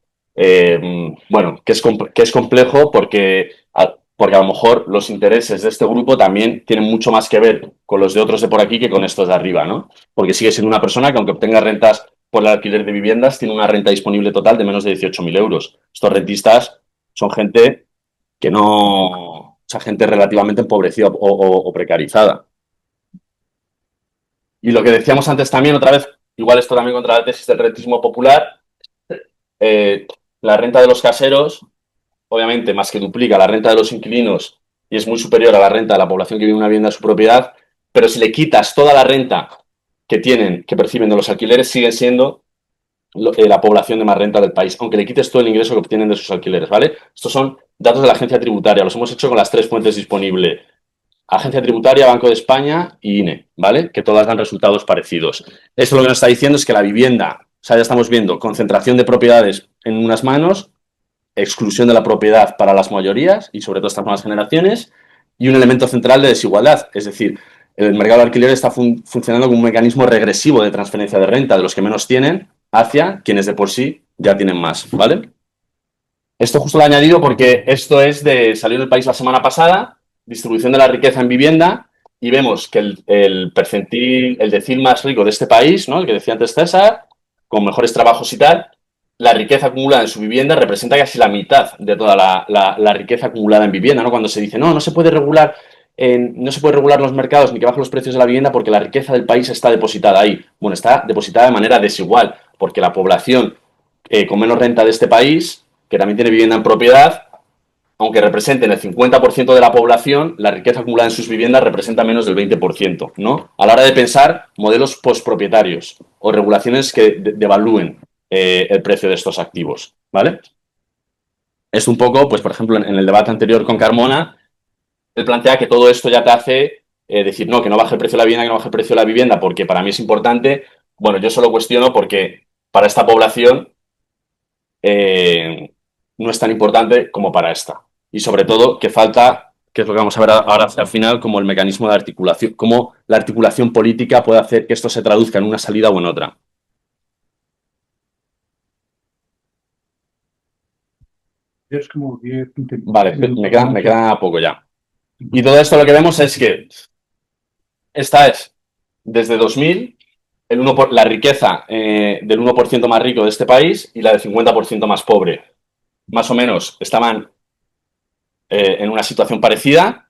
S2: bueno, que es complejo porque a lo mejor los intereses de este grupo también tienen mucho más que ver con los de otros de por aquí que con estos de arriba, ¿no? Porque sigue siendo una persona que aunque obtenga rentas por el alquiler de viviendas, tiene una renta disponible total de menos de 18.000 euros. Estos rentistas son gente que no, o sea, gente relativamente empobrecida o precarizada. Y lo que decíamos antes también, otra vez, igual esto también contra la tesis del rentismo popular, eh, la renta de los caseros, obviamente, más que duplica la renta de los inquilinos y es muy superior a la renta de la población que vive en una vivienda de su propiedad, pero si le quitas toda la renta que perciben de los alquileres, siguen siendo la población de más renta del país, aunque le quites todo el ingreso que obtienen de sus alquileres, ¿vale? Estos son datos de la agencia tributaria, los hemos hecho con las tres fuentes disponibles. Agencia Tributaria, Banco de España y INE, ¿vale? Que todas dan resultados parecidos. Esto lo que nos está diciendo es que la vivienda, o sea, ya estamos viendo concentración de propiedades en unas manos, exclusión de la propiedad para las mayorías y sobre todo estas nuevas generaciones, y un elemento central de desigualdad, es decir, el mercado de alquiler está funcionando como un mecanismo regresivo de transferencia de renta de los que menos tienen hacia quienes de por sí ya tienen más, ¿vale? Esto justo lo he añadido porque esto es de salir del país la semana pasada, distribución de la riqueza en vivienda, y vemos que el percentil, el decil más rico de este país, ¿no? El que decía antes César, con mejores trabajos y tal, la riqueza acumulada en su vivienda representa casi la mitad de toda la riqueza acumulada en vivienda, ¿no? Cuando se dice, no se puede regular, no se puede regular los mercados ni que bajen los precios de la vivienda porque la riqueza del país está depositada ahí. Bueno, está depositada de manera desigual, porque la población con menos renta de este país, que también tiene vivienda en propiedad, aunque representen el 50% de la población, la riqueza acumulada en sus viviendas representa menos del 20%, ¿no? A la hora de pensar modelos postpropietarios o regulaciones que devalúen el precio de estos activos, ¿vale? Es un poco, pues por ejemplo, en el debate anterior con Carmona, él plantea que todo esto ya te hace decir, no, que no baje el precio de la vivienda, que no baje el precio de la vivienda, porque para mí es importante. Bueno, yo solo cuestiono porque para esta población no es tan importante como para esta. Y sobre todo que falta, que es lo que vamos a ver ahora al final, como el mecanismo de articulación, cómo la articulación política puede hacer que esto se traduzca en una salida o en otra.
S1: Es como 10, 15
S2: Vale,
S1: minutos.
S2: me queda poco ya. Y todo esto lo que vemos es que esta es, desde 2000, la riqueza del 1% más rico de este país y la del 50% más pobre. Más o menos estaban en una situación parecida,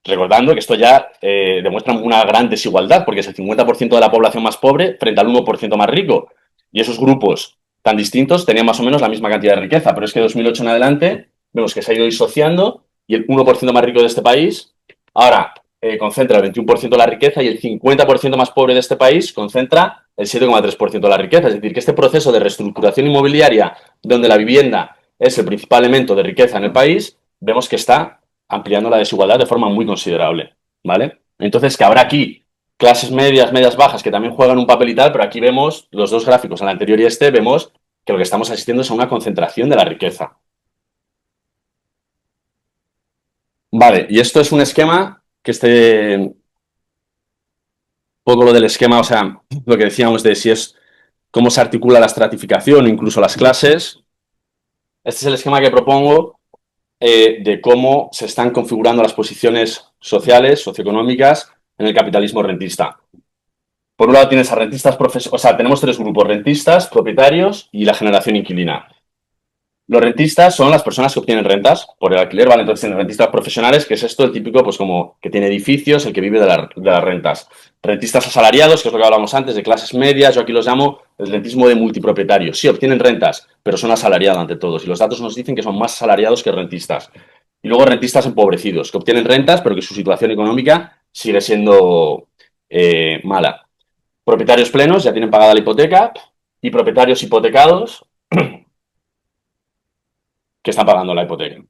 S2: recordando que esto ya demuestra una gran desigualdad, porque es el 50% de la población más pobre frente al 1% más rico. Y esos grupos tan distintos tenían más o menos la misma cantidad de riqueza, pero es que de 2008 en adelante vemos que se ha ido disociando y el 1% más rico de este país ahora concentra el 21% de la riqueza y el 50% más pobre de este país concentra el 7,3% de la riqueza. Es decir, que este proceso de reestructuración inmobiliaria, donde la vivienda es el principal elemento de riqueza en el país, vemos que está ampliando la desigualdad de forma muy considerable, ¿vale? Entonces, que habrá aquí clases medias, medias bajas, que también juegan un papel y tal, pero aquí vemos los dos gráficos, el anterior y este, vemos que lo que estamos asistiendo es a una concentración de la riqueza. Vale, y esto es un esquema que poco lo del esquema, o sea, lo que decíamos de si es cómo se articula la estratificación o incluso las clases. Este es el esquema que propongo de cómo se están configurando las posiciones sociales, socioeconómicas en el capitalismo rentista. Por un lado tienes a rentistas profesionales, o sea, tenemos tres grupos: rentistas, propietarios y la generación inquilina. Los rentistas son las personas que obtienen rentas por el alquiler, ¿vale? Entonces tienen rentistas profesionales, que es esto, el típico, pues como que tiene edificios, el que vive de las rentas. Rentistas asalariados, que es lo que hablamos antes, de clases medias, yo aquí los llamo el rentismo de multipropietarios. Sí, obtienen rentas, pero son asalariados ante todos. Y los datos nos dicen que son más asalariados que rentistas. Y luego rentistas empobrecidos, que obtienen rentas, pero que su situación económica sigue siendo mala. Propietarios plenos, ya tienen pagada la hipoteca, y propietarios hipotecados, que están pagando la hipoteca.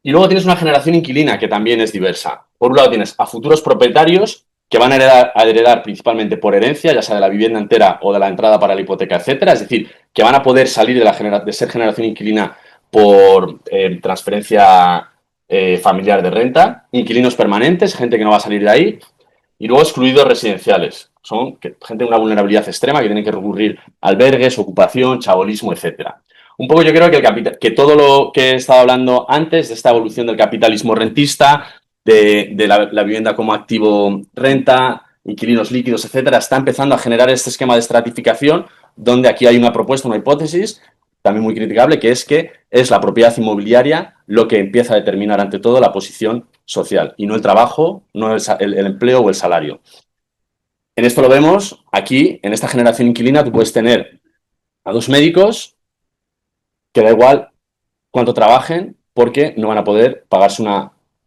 S2: Y luego tienes una generación inquilina que también es diversa. Por un lado tienes a futuros propietarios que van a heredar principalmente por herencia, ya sea de la vivienda entera o de la entrada para la hipoteca, etcétera. Es decir, que van a poder salir de ser generación inquilina por transferencia familiar de renta. Inquilinos permanentes, gente que no va a salir de ahí. Y luego excluidos residenciales. Son gente de una vulnerabilidad extrema que tienen que recurrir a albergues, ocupación, chabolismo, etcétera. Un poco yo creo que todo lo que he estado hablando antes de esta evolución del capitalismo rentista, de la vivienda como activo renta, inquilinos líquidos, etcétera, está empezando a generar este esquema de estratificación donde aquí hay una propuesta, una hipótesis, también muy criticable, que es la propiedad inmobiliaria lo que empieza a determinar ante todo la posición social y no el trabajo, no el empleo o el salario. En esto lo vemos aquí, en esta generación inquilina, tú puedes tener a dos médicos que da igual cuánto trabajen porque no van a poder pagarse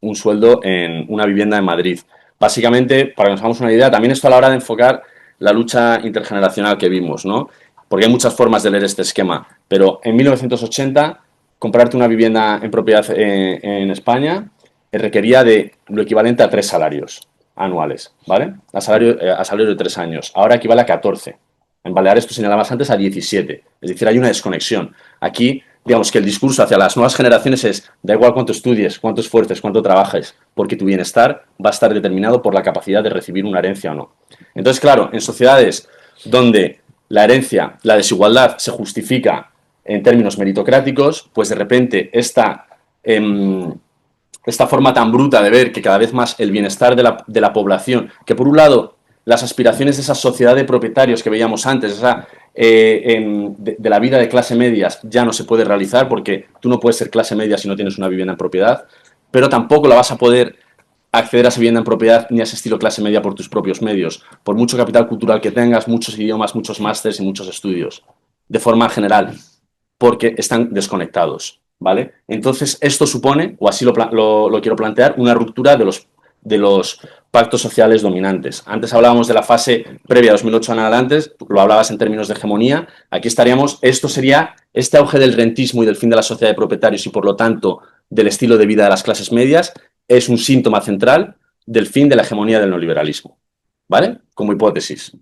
S2: un sueldo en una vivienda en Madrid. Básicamente, para que nos hagamos una idea, también esto a la hora de enfocar la lucha intergeneracional que vimos, ¿no? Porque hay muchas formas de leer este esquema, pero en 1980 comprarte una vivienda en propiedad en España requería de lo equivalente a 3 salarios anuales, ¿vale? A salario de 3 años. Ahora equivale a 14. En Baleares tú señalabas antes a 17. Es decir, hay una desconexión. Aquí, digamos que el discurso hacia las nuevas generaciones es: da igual cuánto estudies, cuánto esfuerces, cuánto trabajes, porque tu bienestar va a estar determinado por la capacidad de recibir una herencia o no. Entonces, claro, en sociedades donde la herencia, la desigualdad se justifica en términos meritocráticos, pues de repente esta forma tan bruta de ver que cada vez más el bienestar de la población, que por un lado las aspiraciones de esa sociedad de propietarios que veíamos antes, de la vida de clase medias, ya no se puede realizar porque tú no puedes ser clase media si no tienes una vivienda en propiedad, pero tampoco la vas a poder acceder a esa vivienda en propiedad ni a ese estilo clase media por tus propios medios, por mucho capital cultural que tengas, muchos idiomas, muchos másters y muchos estudios, de forma general, porque están desconectados, ¿vale? Entonces, esto supone, o así lo quiero plantear, una ruptura de los pactos sociales dominantes. Antes hablábamos de la fase previa a 2008 en adelante, lo hablabas en términos de hegemonía, aquí estaríamos, esto sería este auge del rentismo y del fin de la sociedad de propietarios y por lo tanto del estilo de vida de las clases medias, es un síntoma central del fin de la hegemonía del neoliberalismo, ¿vale? Como hipótesis.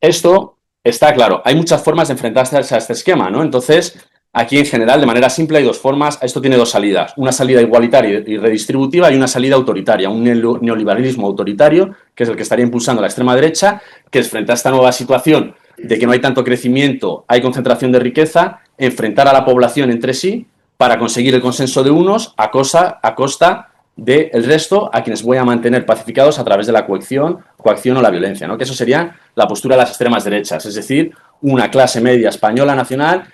S2: Esto está claro. Hay muchas formas de enfrentarse a este esquema, ¿no? Entonces, aquí en general, de manera simple, hay dos formas. Esto tiene dos salidas. Una salida igualitaria y redistributiva y una salida autoritaria. Un neoliberalismo autoritario, que es el que estaría impulsando la extrema derecha, que es frente a esta nueva situación de que no hay tanto crecimiento, hay concentración de riqueza, enfrentar a la población entre sí para conseguir el consenso de unos a costa del resto, a quienes voy a mantener pacificados a través de la coacción o la violencia, ¿no? Que eso sería la postura de las extremas derechas, es decir, una clase media española nacional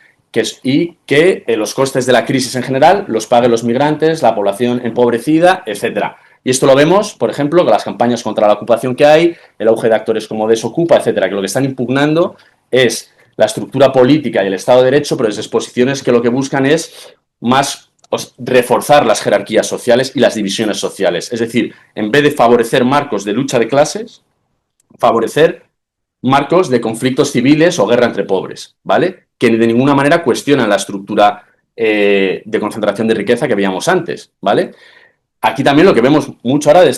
S2: y que los costes de la crisis en general los paguen los migrantes, la población empobrecida, etcétera. Y esto lo vemos, por ejemplo, con las campañas contra la ocupación que hay, el auge de actores como Desocupa, etcétera, que lo que están impugnando es la estructura política y el Estado de Derecho, pero desde exposiciones que lo que buscan es más reforzar las jerarquías sociales y las divisiones sociales. Es decir, en vez de favorecer marcos de lucha de clases, favorecer marcos de conflictos civiles o guerra entre pobres, ¿vale? Que de ninguna manera cuestionan la estructura de concentración de riqueza que veíamos antes, ¿vale? aquí también lo que vemos mucho ahora lo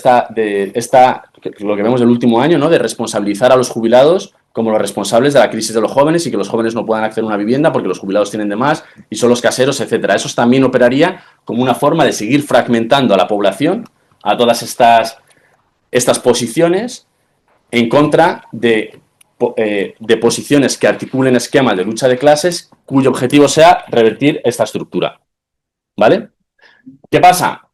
S2: que vemos del último año, ¿no? De responsabilizar a los jubilados como los responsables de la crisis de los jóvenes y que los jóvenes no puedan acceder a una vivienda porque los jubilados tienen de más y son los caseros, etcétera. Eso también operaría como una forma de seguir fragmentando a la población, a todas estas posiciones, en contra de posiciones que articulen esquemas de lucha de clases cuyo objetivo sea revertir esta estructura. ¿Vale? ¿Qué pasa?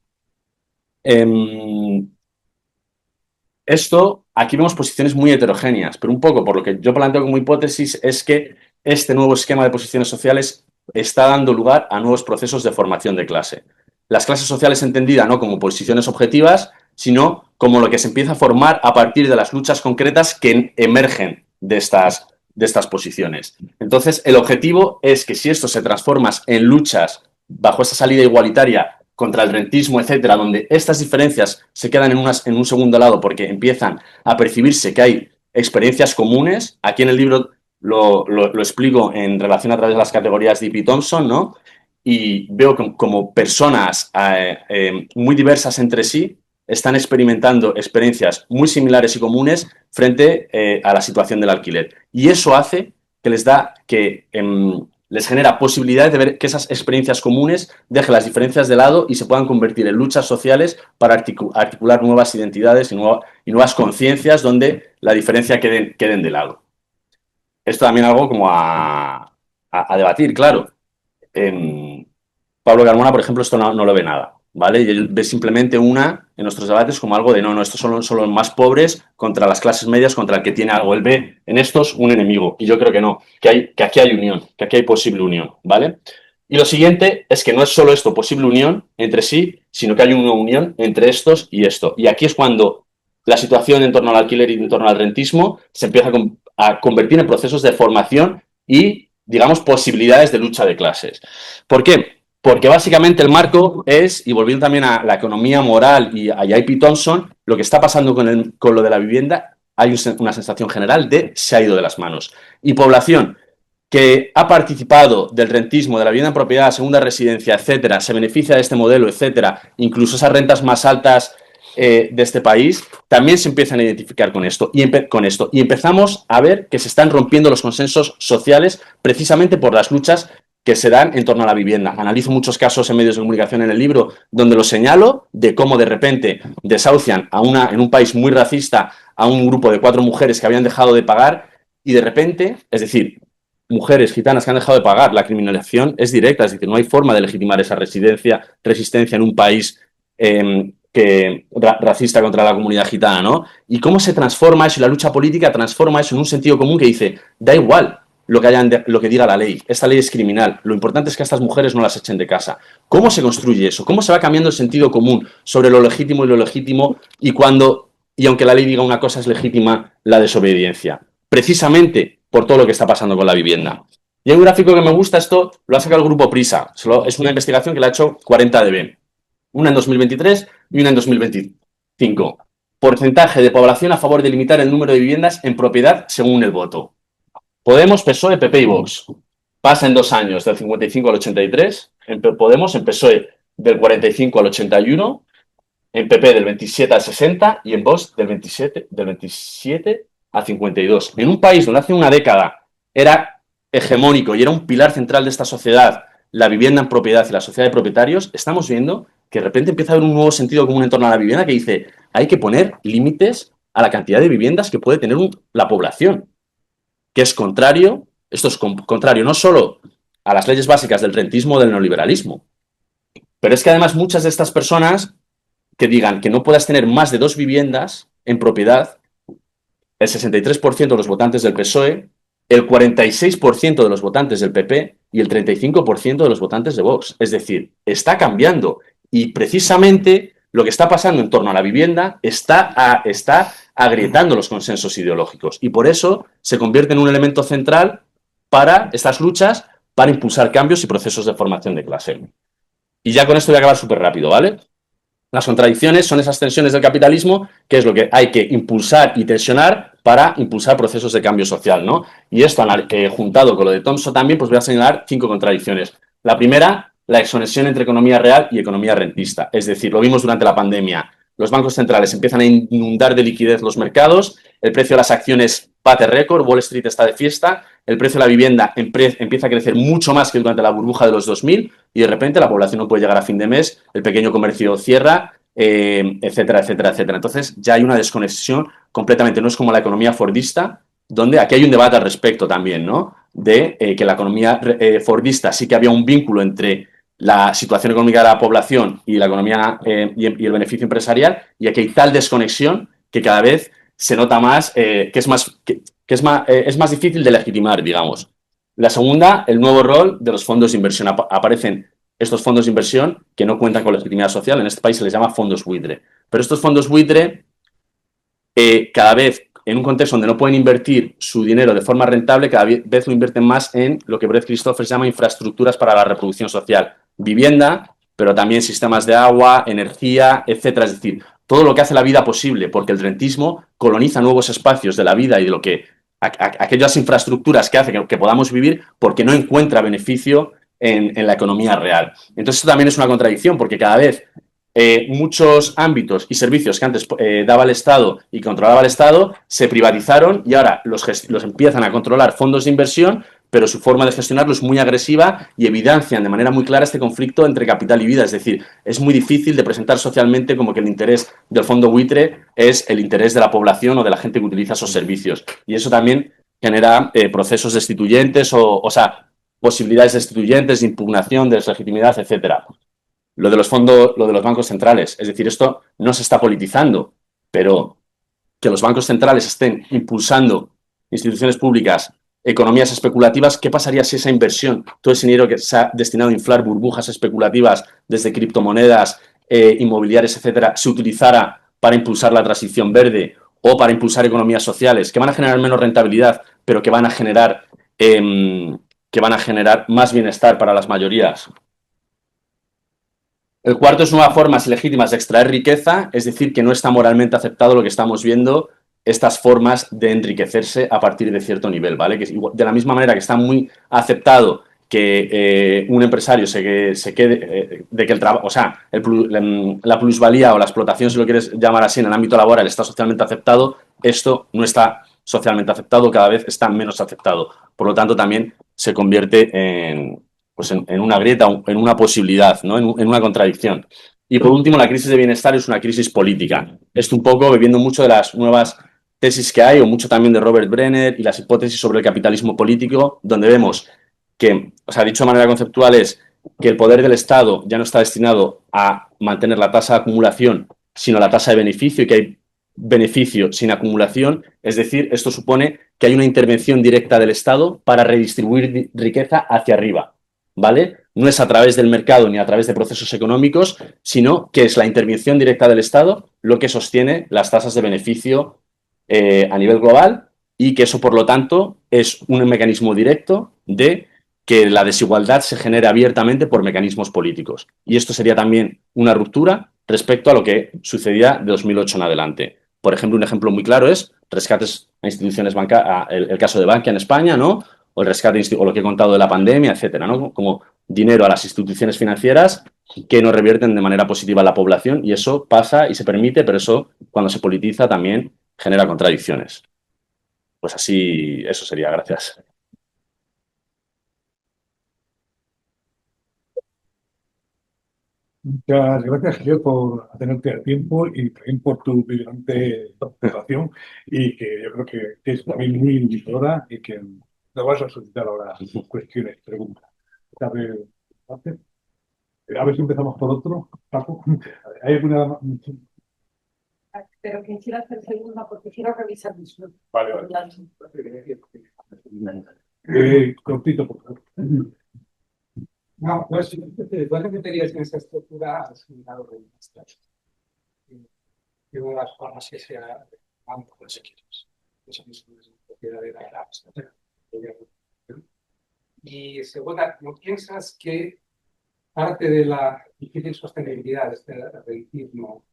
S2: Aquí vemos posiciones muy heterogéneas, pero un poco por lo que yo planteo como hipótesis es que este nuevo esquema de posiciones sociales está dando lugar a nuevos procesos de formación de clase. Las clases sociales entendidas no como posiciones objetivas, sino como lo que se empieza a formar a partir de las luchas concretas que emergen de estas posiciones. Entonces, el objetivo es que si esto se transforma en luchas bajo esa salida igualitaria contra el rentismo, etcétera, donde estas diferencias se quedan en un segundo lado porque empiezan a percibirse que hay experiencias comunes. Aquí en el libro lo explico en relación a través de las categorías de E.P. Thompson, ¿no? Y veo como personas muy diversas entre sí están experimentando experiencias muy similares y comunes frente a la situación del alquiler. Y eso hace que les genera posibilidades de ver que esas experiencias comunes dejen las diferencias de lado y se puedan convertir en luchas sociales para articular nuevas identidades y nuevas conciencias donde la diferencia queden de lado. Esto también es algo como a debatir, claro. Pablo Carmona, por ejemplo, esto no lo ve nada, ¿vale? Y él ve simplemente en nuestros debates como algo de no, estos son los más pobres contra las clases medias, contra el que tiene algo. Él ve en estos un enemigo, y yo creo que no, que aquí hay unión, que aquí hay posible unión, ¿vale? Y lo siguiente es que no es solo esto, posible unión entre sí, sino que hay una unión entre estos y esto. Y aquí es cuando la situación en torno al alquiler y en torno al rentismo se empieza a convertir en procesos de formación y, digamos, posibilidades de lucha de clases. ¿Por qué? Porque básicamente el marco es, y volviendo también a la economía moral y a E.P. Thompson, lo que está pasando con lo de la vivienda, hay una sensación general de se ha ido de las manos. Y población que ha participado del rentismo, de la vivienda en propiedad, segunda residencia, etcétera, se beneficia de este modelo, etcétera, incluso esas rentas más altas de este país, también se empiezan a identificar con esto. Y empezamos a ver que se están rompiendo los consensos sociales precisamente por las luchas que se dan en torno a la vivienda. Analizo muchos casos en medios de comunicación en el libro donde lo señalo de cómo de repente desahucian en un país muy racista a un grupo de 4 mujeres que habían dejado de pagar y de repente, es decir, mujeres gitanas que han dejado de pagar, la criminalización es directa, es decir, no hay forma de legitimar esa resistencia en un país racista contra la comunidad gitana, ¿no? Y cómo se transforma eso y la lucha política transforma eso en un sentido común que dice, da igual lo que diga la ley, esta ley es criminal, lo importante es que a estas mujeres no las echen de casa. ¿Cómo se construye eso? ¿Cómo se va cambiando el sentido común sobre lo legítimo y lo legítimo y aunque la ley diga una cosa es legítima la desobediencia? Precisamente por todo lo que está pasando con la vivienda. Y hay un gráfico que me gusta, esto lo ha sacado el grupo PRISA, es una investigación que la ha hecho 40dB, una en 2023 y una en 2025. Porcentaje de población a favor de limitar el número de viviendas en propiedad según el voto. Podemos, PSOE, PP y Vox. Pasa en 2 años, del 55 al 83. En Podemos, en PSOE, del 45 al 81. En PP, del 27 al 60. Y en Vox, del 27 a 52. En un país donde hace una década era hegemónico y era un pilar central de esta sociedad, la vivienda en propiedad y la sociedad de propietarios, estamos viendo que de repente empieza a haber un nuevo sentido común en torno a la vivienda que dice, hay que poner límites a la cantidad de viviendas que puede tener la población. Que es contrario, esto es contrario no solo a las leyes básicas del rentismo o del neoliberalismo, pero es que además muchas de estas personas que digan que no puedas tener más de 2 viviendas en propiedad, el 63% de los votantes del PSOE, el 46% de los votantes del PP y el 35% de los votantes de Vox. Es decir, está cambiando y precisamente lo que está pasando en torno a la vivienda está agrietando los consensos ideológicos y por eso se convierte en un elemento central para estas luchas, para impulsar cambios y procesos de formación de clase. Y ya con esto voy a acabar súper rápido, ¿vale? Las contradicciones son esas tensiones del capitalismo, que es lo que hay que impulsar y tensionar para impulsar procesos de cambio social, ¿no? Y esto, juntado con lo de Thompson también, pues voy a señalar 5 contradicciones. La primera la desconexión entre economía real y economía rentista. Es decir, lo vimos durante la pandemia. Los bancos centrales empiezan a inundar de liquidez los mercados, el precio de las acciones bate récord, Wall Street está de fiesta, el precio de la vivienda empieza a crecer mucho más que durante la burbuja de los 2000 y de repente la población no puede llegar a fin de mes, el pequeño comercio cierra, etcétera, etcétera, etcétera. Entonces ya hay una desconexión completamente, no es como la economía fordista, donde aquí hay un debate al respecto también, ¿no? De que la economía fordista sí que había un vínculo entre la situación económica de la población y la economía y el beneficio empresarial, y aquí hay tal desconexión que cada vez se nota más es más difícil de legitimar, digamos. La segunda, el nuevo rol de los fondos de inversión. Aparecen estos fondos de inversión que no cuentan con legitimidad social. En este país se les llama fondos buitre. Pero estos fondos buitre, cada vez en un contexto donde no pueden invertir su dinero de forma rentable, cada vez lo invierten más en lo que Brett Christophers llama infraestructuras para la reproducción social. Vivienda, pero también sistemas de agua, energía, etcétera. Es decir, todo lo que hace la vida posible, porque el rentismo coloniza nuevos espacios de la vida y de lo que aquellas infraestructuras que hacen que podamos vivir porque no encuentra beneficio en la economía real. Entonces, esto también es una contradicción, porque cada vez muchos ámbitos y servicios que antes daba el Estado y controlaba el Estado se privatizaron y ahora los empiezan a controlar fondos de inversión, pero su forma de gestionarlo es muy agresiva y evidencian de manera muy clara este conflicto entre capital y vida. Es decir, es muy difícil de presentar socialmente como que el interés del fondo buitre es el interés de la población o de la gente que utiliza esos servicios. Y eso también genera procesos destituyentes o sea, posibilidades destituyentes, de impugnación, de deslegitimidad, etcétera. Lo de los fondos, lo de los bancos centrales. Es decir, esto no se está politizando, pero que los bancos centrales estén impulsando instituciones públicas, economías especulativas, ¿qué pasaría si esa inversión, todo ese dinero que se ha destinado a inflar burbujas especulativas desde criptomonedas, inmobiliarias, etcétera, se utilizara para impulsar la transición verde o para impulsar economías sociales que van a generar menos rentabilidad, pero que van a generar más bienestar para las mayorías? El cuarto es nuevas formas ilegítimas de extraer riqueza, es decir, que no está moralmente aceptado lo que estamos viendo, estas formas de enriquecerse a partir de cierto nivel, ¿vale? Que de la misma manera que está muy aceptado que un empresario se quede, de que el trabajo, o sea, la plusvalía o la explotación, si lo quieres llamar así, en el ámbito laboral está socialmente aceptado, esto no está socialmente aceptado, cada vez está menos aceptado. Por lo tanto, también se convierte en una grieta, en una posibilidad, ¿no? En una contradicción. Y por último, la crisis de bienestar es una crisis política. Esto un poco bebiendo mucho de las nuevas tesis que hay, o mucho también de Robert Brenner y las hipótesis sobre el capitalismo político, donde vemos que, o sea, dicho de manera conceptual, es que el poder del Estado ya no está destinado a mantener la tasa de acumulación, sino la tasa de beneficio, y que hay beneficio sin acumulación. Es decir, esto supone que hay una intervención directa del Estado para redistribuir riqueza hacia arriba, ¿vale? No es a través del mercado ni a través de procesos económicos, sino que es la intervención directa del Estado lo que sostiene las tasas de beneficio a nivel global, y que eso, por lo tanto, es un mecanismo directo de que la desigualdad se genere abiertamente por mecanismos políticos. Y esto sería también una ruptura respecto a lo que sucedía de 2008 en adelante. Por ejemplo, un ejemplo muy claro es rescates a instituciones bancarias, el caso de Bankia en España, ¿no? O el rescate, o lo que he contado de la pandemia, etcétera, ¿no? Como dinero a las instituciones financieras que no revierten de manera positiva a la población, y eso pasa y se permite, pero eso, cuando se politiza, también genera contradicciones. Pues así, eso sería, gracias.
S1: Muchas gracias, Gil, por tenerte a tiempo y también por tu brillante presentación y que yo creo que es también muy inspiradora y que nos vas a suscitar ahora cuestiones, preguntas. A ver, a ver si empezamos por otro, Paco. ¿Hay alguna?
S3: Pero quisiera hacer segunda porque quiero revisar mis notas.
S1: Vale, vale. Cortito, por favor.
S4: No, pues, ¿tú qué teorías en esa estructura has generado de estas? Y una de las formas que se ha por si quieres. Eso mismo es una propiedad de la abstracción. Y segunda, ¿no piensas que parte de la difícil sostenibilidad de este rentismo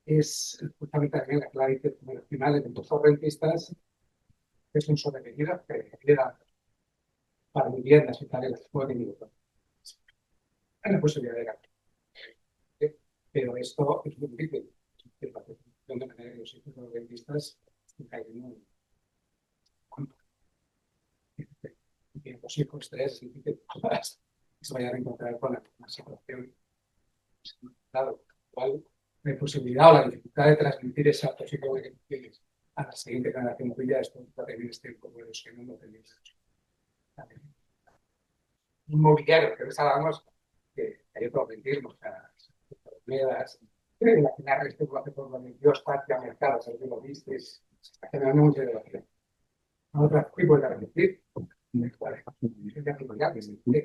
S4: es justamente también la clave que al final de muchos rentistas es un sobrevenido que queda para viviendas y tal, y las pueden ir. en la posibilidad de ganar. Pero esto es muy difícil. La percepción de manera que los hijos de los dentistas están cayendo en cuenta. Y los hijos tres es difícil que se vayan a encontrar con la misma situación. Claro, igual la posibilidad o la dificultad de transmitir esa posibilidad que tienes a la siguiente generación tuya es también este como los que no lo tenéis. Un mobiliario que hablábamos que hay otro mentir, o sea, monedas, la final este hace por donde Dios está ya mercado, si lo viste, se está generando mucha elevación. Otro tipo de transmitir, de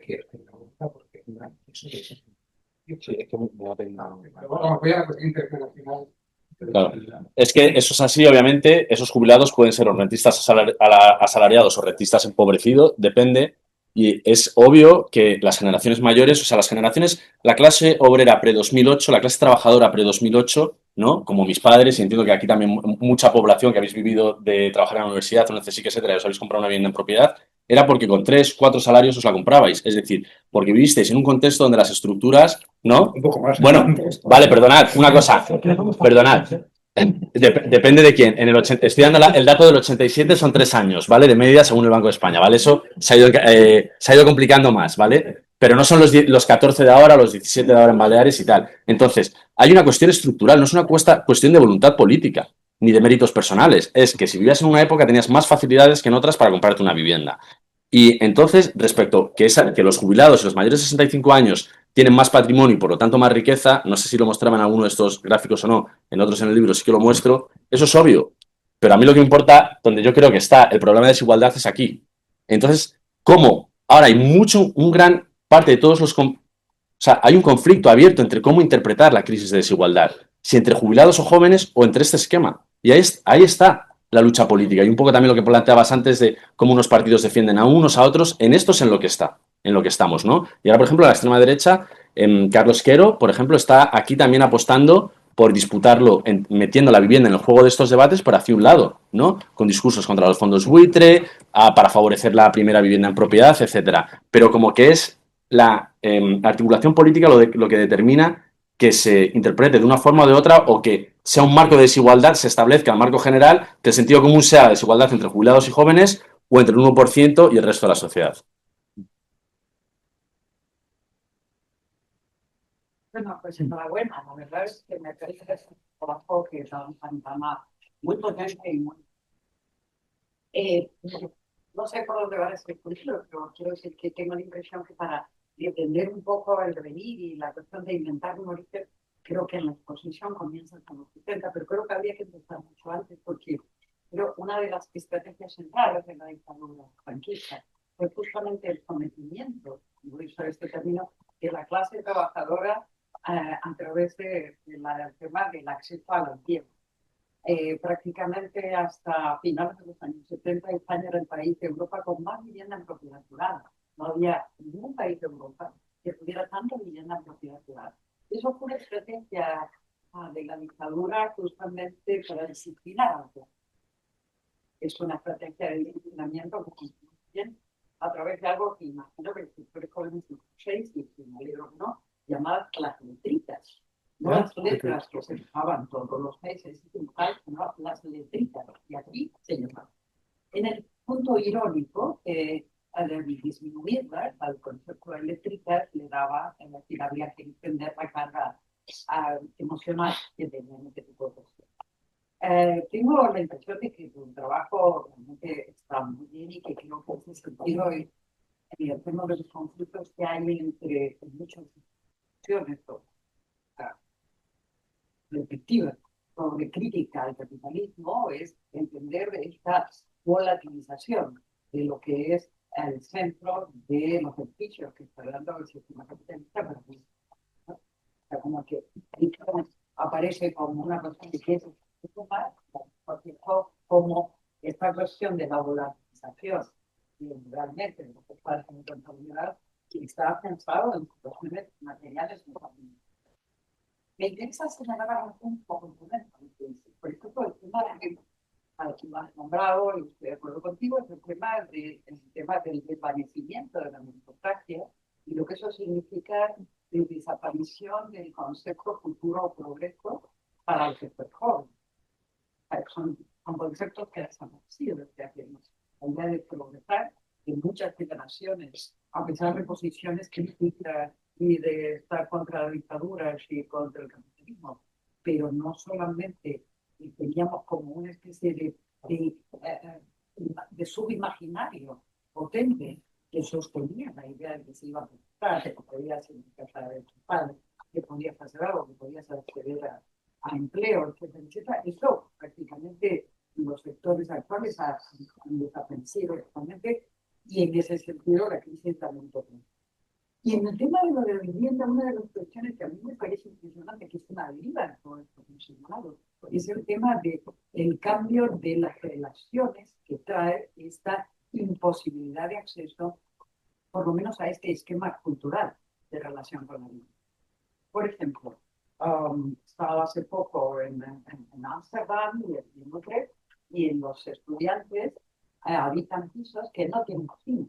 S4: que me gusta porque eso es.
S2: Sí, es que me va a pedir una-
S4: Vamos a apoyar la cuestión internacional.
S2: Claro. Es que eso es así, obviamente, esos jubilados pueden ser o rentistas asalariados o rentistas empobrecidos, depende. Y es obvio que las generaciones mayores, o sea, las generaciones, la clase obrera pre-2008, la clase trabajadora pre-2008, ¿no? Como mis padres, y entiendo que aquí también mucha población que habéis vivido de trabajar en la universidad, en el CSIC, etcétera, y os habéis comprado una vivienda en propiedad, era porque con 3, 4 salarios os la comprabais. Es decir, porque vivisteis en un contexto donde las estructuras, ¿no?
S1: Un poco más.
S2: Bueno, vale, perdonad, una cosa, perdonad. Depende de quién. En el 80, estoy dando el dato del 87, son 3 años, ¿vale? De media según el Banco de España, ¿vale? Eso se ha ido complicando más, ¿vale? Pero no son los 14 de ahora, los 17 de ahora en Baleares y tal. Entonces, hay una cuestión estructural, no es una cuestión de voluntad política ni de méritos personales. Es que si vivías en una época tenías más facilidades que en otras para comprarte una vivienda. Y entonces, respecto que los jubilados y los mayores de 65 años tienen más patrimonio y por lo tanto más riqueza, no sé si lo mostraba en alguno de estos gráficos o no, en otros en el libro sí que lo muestro, eso es obvio. Pero a mí lo que me importa, donde yo creo que está el problema de desigualdad es aquí. Entonces, ¿cómo? Ahora hay un gran parte de todos o sea, hay un conflicto abierto entre cómo interpretar la crisis de desigualdad, si entre jubilados o jóvenes o entre este esquema. Y ahí está la lucha política y un poco también lo que planteabas antes de cómo unos partidos defienden a unos, a otros, en esto es en lo que está, en lo que estamos, ¿no? Y ahora, por ejemplo, la extrema derecha, Carlos Quero, por ejemplo, está aquí también apostando por disputarlo, metiendo la vivienda en el juego de estos debates, pero hacia un lado, ¿no? Con discursos contra los fondos buitre, para favorecer la primera vivienda en propiedad, etcétera. Pero como que es la articulación política lo que determina que se interprete de una forma o de otra o que sea un marco de desigualdad, se establezca el marco general, que el sentido común sea la desigualdad entre jubilados y jóvenes o entre el 1% y el resto de la sociedad.
S3: Bueno, pues enhorabuena. La verdad es que me parece que es un trabajo que es un panorama muy potente y muy... Eh, no sé por dónde va a ser el libro, pero quiero decir que tengo la impresión que para entender un poco el devenir y la cuestión de inventar un origen, creo que en la exposición comienza con los 70, pero creo que habría que empezar mucho antes porque creo una de las estrategias centrales de la dictadura franquista fue justamente el sometimiento, como hizo este término, de la clase trabajadora a través del tema del acceso a la tierra. Prácticamente hasta finales de los años 70, España era el país de Europa con más vivienda en propiedad privada. No había ningún país de Europa que tuviera tanta vivienda en propiedad privada. Eso fue una estrategia de la dictadura justamente para disciplinar a la gente. Es una estrategia de disciplinamiento que bien a través de algo que imagino que los sectores jóvenes escuchéis y si me alegro no, llamadas las letritas. No las letras que se llamaban todos los meses, sino las letritas. Y aquí se llamaban. En el punto irónico, al disminuirlas, al concepto de letritas le daba, es decir, había que entender la carga emocional que tenían este tipo de cosas. Tengo la impresión de que tu trabajo realmente está muy bien y que creo que en ese sentido el tema de los conflictos que hay entre muchas instituciones respectivas sobre crítica al capitalismo es entender esta volatilización de lo que es el centro de los beneficios que está dando el sistema capitalista, ¿no? O sea, como que aparece como una cuestión de que es como esta cuestión de la volatilización y realmente lo que pasa en contabilidad está pensado en situaciones materiales muy familiares. Me interesa señalar un poco por ejemplo, el tema que tú has nombrado, y estoy de acuerdo contigo, es el tema del desvanecimiento de la meritocracia y lo que eso significa de desaparición del concepto futuro o progreso para el sector joven. Son conceptos que han desaparecido desde hace mucho. La idea de progresar en muchas generaciones, a pesar de posiciones críticas y de estar contra la dictadura y contra el capitalismo, pero no solamente teníamos como una especie de subimaginario potente que sostenía la idea de que se iba a progresar, que podías ir a casa de tus padres, que podías hacer algo, que podías acceder a empleo, etcétera, etcétera. Eso prácticamente los sectores actuales han desaparecido totalmente y en ese sentido la crisis también toca. Y en el tema de lo de la vivienda, una de las cuestiones que a mí me parece impresionante, que es una deriva de todo esto que hemos señalado, es el tema del cambio de las relaciones que trae esta imposibilidad de acceso, por lo menos a este esquema cultural de relación con la vivienda. Por ejemplo, estaba hace poco en Ámsterdam y en Utrecht, y en los estudiantes habitan pisos que no tienen cocina.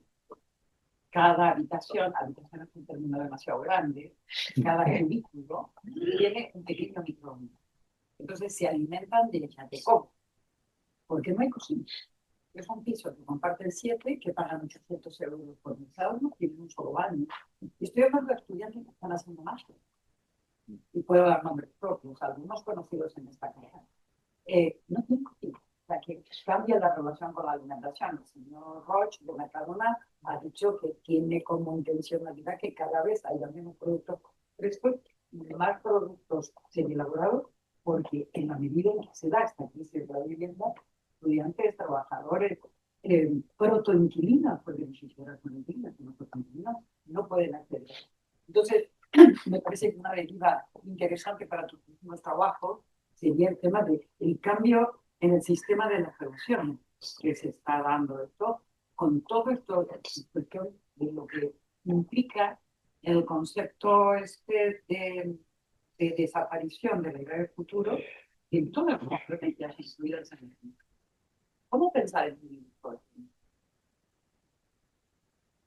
S3: Cada habitación es un término demasiado grande, cada cubículo tiene un pequeño microondas. Entonces se alimentan de chatecón, porque no hay cocina. Es un piso que comparten 7, que pagan 800 euros por mes cada uno, tienen un solo baño. Y estoy hablando de estudiantes que están haciendo máster. Y puedo dar nombres propios, algunos conocidos en esta carrera. No tienen cocina. O sea, que cambia la relación con la alimentación. El señor Roche de Mercadona ha dicho que tiene como intencionalidad que cada vez haya menos productos frescos y más productos semi-elaborados, porque en la medida en que se da esta crisis de la vivienda, estudiantes, trabajadores, protoinquilinos, porque ni siquiera son inquilinos, sino protoinquilinos, no pueden acceder. Entonces, me parece que una deriva interesante para tus últimos trabajos sería el tema del cambio en el sistema de las relaciones que se está dando esto, con todo esto de lo que implica el concepto de desaparición de la idea del futuro en todas las estrategias incluidas en el mundo. ¿Cómo pensar en el futuro?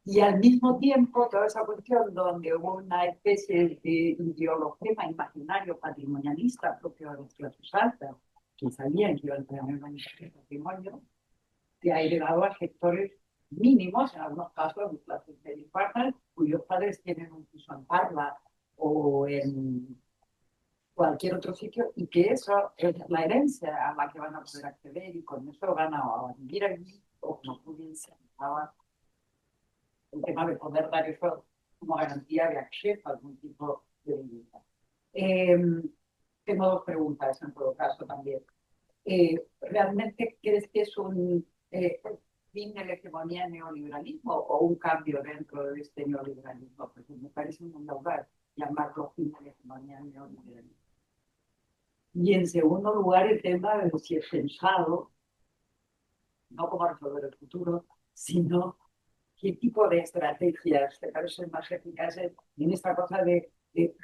S3: Y al mismo tiempo, toda esa cuestión donde hubo una especie de ideología imaginario patrimonialista propio de los clases altas, que sabían que iban a tener un patrimonio, que ha heredado a sectores mínimos, en algunos casos, de clases medias, cuyos padres tienen un piso en Parla o en cualquier otro sitio, y que eso es la herencia a la que van a poder acceder, y con eso van a vivir allí, o como tú bien señalabas, el tema de poder dar eso como garantía de acceso a algún tipo de vivienda. Tengo 2 preguntas en todo caso también. ¿Realmente crees que es un fin de la hegemonía neoliberalismo o un cambio dentro de este neoliberalismo? Porque me parece un lugar llamarlo fin de la hegemonía neoliberalismo. Y en segundo lugar, el tema de si es pensado, no cómo resolver el futuro, sino qué tipo de estrategias te parecen más eficaces en esta cosa de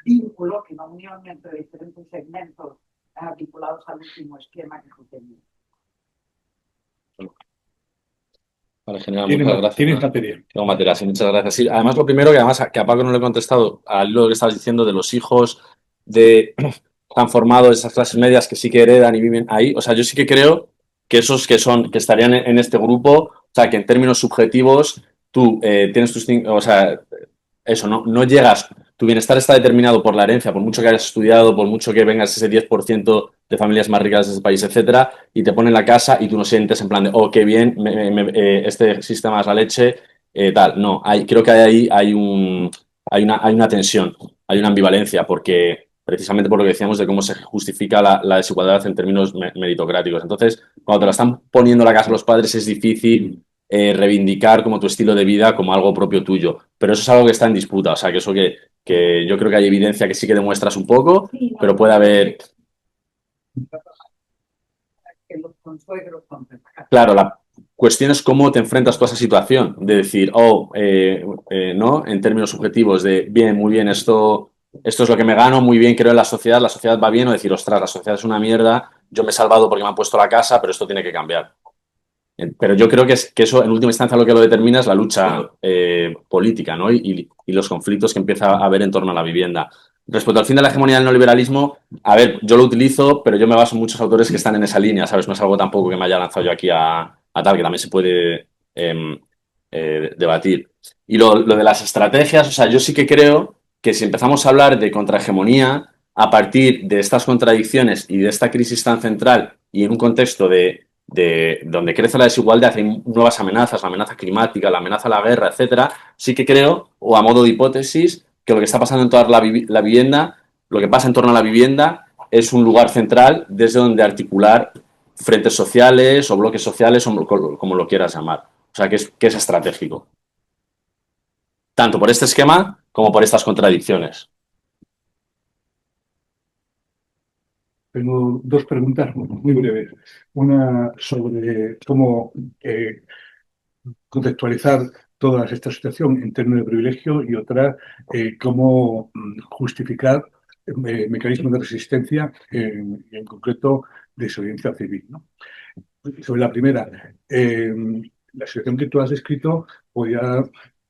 S3: vínculo, que no unión entre diferentes segmentos vinculados al último esquema que tú tenías.
S2: Vale, genial, muchas gracias.
S1: Tienes material.
S2: Tengo material, sí, muchas gracias. Sí, además, lo primero que a Paco no le he contestado, al lo que estabas diciendo de los hijos de tan formados, esas clases medias que sí que heredan y viven ahí. O sea, yo sí que creo que esos que estarían en este grupo, o sea, que en términos subjetivos tú tienes tus... O sea, eso, no llegas, tu bienestar está determinado por la herencia, por mucho que hayas estudiado, por mucho que vengas ese 10% de familias más ricas de ese país, etcétera, y te ponen la casa y tú no sientes en plan de, oh, qué bien, este sistema es la leche, tal. No, creo que hay una tensión, hay una ambivalencia, porque precisamente por lo que decíamos de cómo se justifica la desigualdad en términos meritocráticos. Entonces, cuando te la están poniendo la casa los padres, es difícil reivindicar como tu estilo de vida como algo propio tuyo. Pero eso es algo que está en disputa. O sea, que eso que yo creo que hay evidencia que sí que demuestras un poco, pero puede haber...
S3: Que los consuegros son...
S2: Claro, la cuestión es cómo te enfrentas tú a esa situación, de decir, ¿no? En términos subjetivos, de bien, muy bien, esto es lo que me gano, muy bien, creo en la sociedad va bien, o decir, ostras, la sociedad es una mierda, yo me he salvado porque me han puesto la casa, pero esto tiene que cambiar. Pero yo creo que eso, en última instancia, lo que lo determina es la lucha política, ¿no? Y los conflictos que empieza a haber en torno a la vivienda. Respecto al fin de la hegemonía del neoliberalismo, a ver, yo lo utilizo, pero yo me baso en muchos autores que están en esa línea, ¿sabes? No es algo tampoco que me haya lanzado yo aquí a tal, que también se puede debatir. Y lo de las estrategias, o sea, yo sí que creo que si empezamos a hablar de contrahegemonía a partir de estas contradicciones y de esta crisis tan central y en un contexto de donde crece la desigualdad, hay nuevas amenazas, la amenaza climática, la amenaza a la guerra, etcétera, sí que creo, o a modo de hipótesis, que lo que está pasando en toda la vivienda, lo que pasa en torno a la vivienda, es un lugar central desde donde articular frentes sociales o bloques sociales, o como lo quieras llamar. O sea, que es estratégico. Tanto por este esquema como por estas contradicciones.
S1: Tengo dos preguntas muy breves. Una sobre cómo contextualizar toda esta situación en términos de privilegio y otra, cómo justificar mecanismos de resistencia, en concreto de desobediencia civil, ¿no? Sobre la primera, la situación que tú has descrito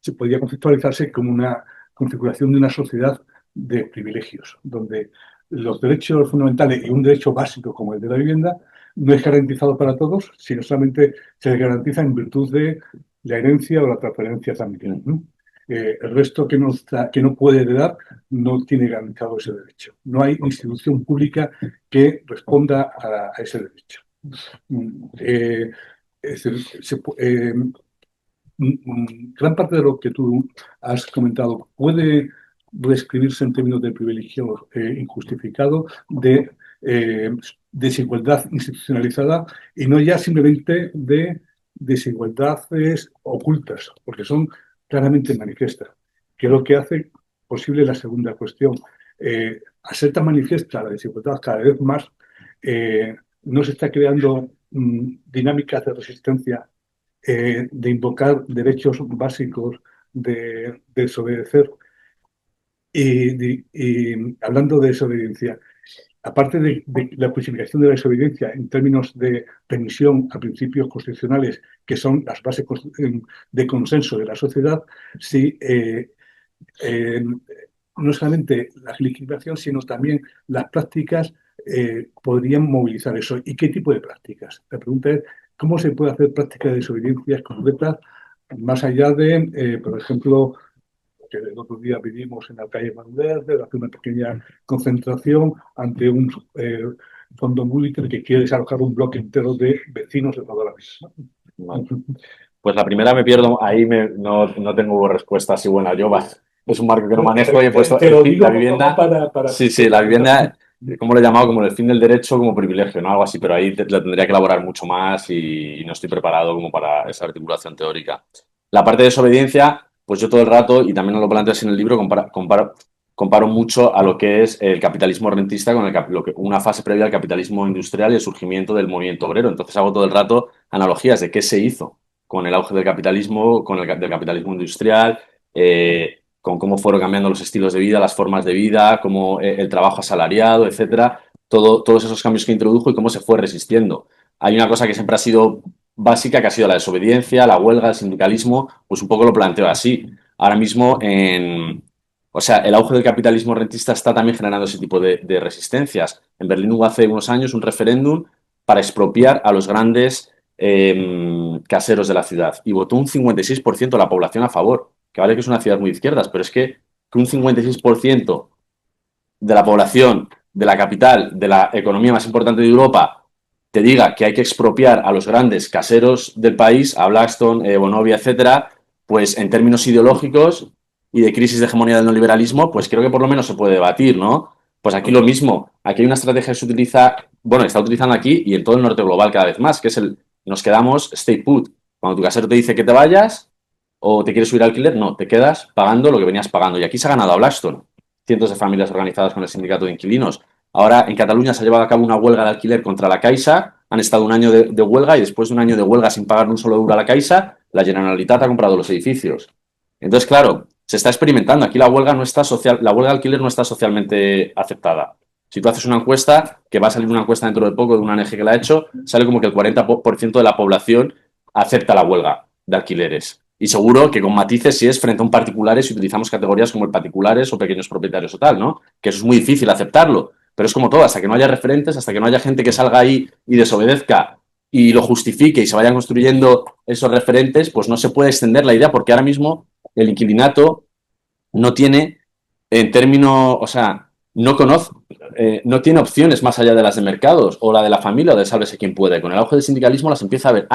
S1: se podría conceptualizarse como una configuración de una sociedad de privilegios, donde los derechos fundamentales y un derecho básico como el de la vivienda no es garantizado para todos, sino solamente se garantiza en virtud de la herencia o la transferencia familiar, ¿no? El resto que no puede heredar no tiene garantizado ese derecho. No hay institución pública que responda a ese derecho. Eh, es decir, gran parte de lo que tú has comentado puede describirse en términos de privilegio injustificado, de desigualdad institucionalizada y no ya simplemente de desigualdades ocultas, porque son claramente manifiestas, que es lo que hace posible la segunda cuestión. Al ser tan manifiesta la desigualdad cada vez más, no se está creando dinámicas de resistencia, de invocar derechos básicos, de desobedecer. Y hablando de desobediencia, aparte de la justificación de la desobediencia en términos de remisión a principios constitucionales, que son las bases de consenso de la sociedad, sí, no solamente la legislación, sino también las prácticas podrían movilizar eso. ¿Y qué tipo de prácticas? La pregunta es, ¿cómo se puede hacer prácticas de desobediencias concretas más allá de, por ejemplo, que el otro día vivimos en la calle Manverde, hacer una pequeña concentración ante un fondo Muliter que quiere desalojar un bloque entero de vecinos de toda la vida?
S2: Vale. Pues la primera me pierdo, ahí no tengo respuesta así buena. Es un marco que no manejo y he puesto la vivienda. Sí, la vivienda, ¿cómo lo he llamado? Como el fin del derecho, como privilegio, ¿no? Algo así, pero ahí lo tendría que elaborar mucho más y no estoy preparado como para esa articulación teórica. La parte de desobediencia, pues yo todo el rato, y también lo planteo así en el libro, comparo mucho a lo que es el capitalismo rentista con una fase previa al capitalismo industrial y el surgimiento del movimiento obrero. Entonces hago todo el rato analogías de qué se hizo con el auge del capitalismo, del capitalismo industrial, con cómo fueron cambiando los estilos de vida, las formas de vida, cómo el trabajo asalariado, etcétera, todos esos cambios que introdujo y cómo se fue resistiendo. Hay una cosa que siempre ha sido básica, que ha sido la desobediencia, la huelga, el sindicalismo, pues un poco lo planteo así. Ahora mismo, o sea, el auge del capitalismo rentista está también generando ese tipo de resistencias. En Berlín hubo hace unos años un referéndum para expropiar a los grandes caseros de la ciudad y votó un 56% de la población a favor, que vale que es una ciudad muy de izquierdas, pero es que un 56% de la población de la capital, de la economía más importante de Europa, te diga que hay que expropiar a los grandes caseros del país, a Blackstone, Vonovia, etcétera, pues en términos ideológicos y de crisis de hegemonía del neoliberalismo, pues creo que por lo menos se puede debatir, ¿no? Pues aquí lo mismo, aquí hay una estrategia que se utiliza, bueno, está utilizando aquí y en todo el norte global cada vez más, que es nos quedamos stay put. Cuando tu casero te dice que te vayas o te quieres subir al alquiler, no, te quedas pagando lo que venías pagando. Y aquí se ha ganado a Blackstone, cientos de familias organizadas con el sindicato de inquilinos. Ahora en Cataluña se ha llevado a cabo una huelga de alquiler contra la Caixa, han estado un año de huelga y después de un año de huelga sin pagar un solo euro a la Caixa, la Generalitat ha comprado los edificios. Entonces, claro, se está experimentando. Aquí la huelga la huelga de alquiler no está socialmente aceptada. Si tú haces una encuesta, que va a salir una encuesta dentro de poco de una ONG que la ha hecho, sale como que el 40% de la población acepta la huelga de alquileres. Y seguro que con matices si es frente a un particulares y utilizamos categorías como el particulares o pequeños propietarios o tal, ¿no? Que eso es muy difícil aceptarlo. Pero es como todo, hasta que no haya referentes, hasta que no haya gente que salga ahí y desobedezca y lo justifique y se vayan construyendo esos referentes, pues no se puede extender la idea porque ahora mismo el inquilinato no tiene, en términos, o sea, no conoce, no tiene opciones más allá de las de mercados o la de la familia o de sálvese quien puede. Con el auge del sindicalismo las empieza a ver,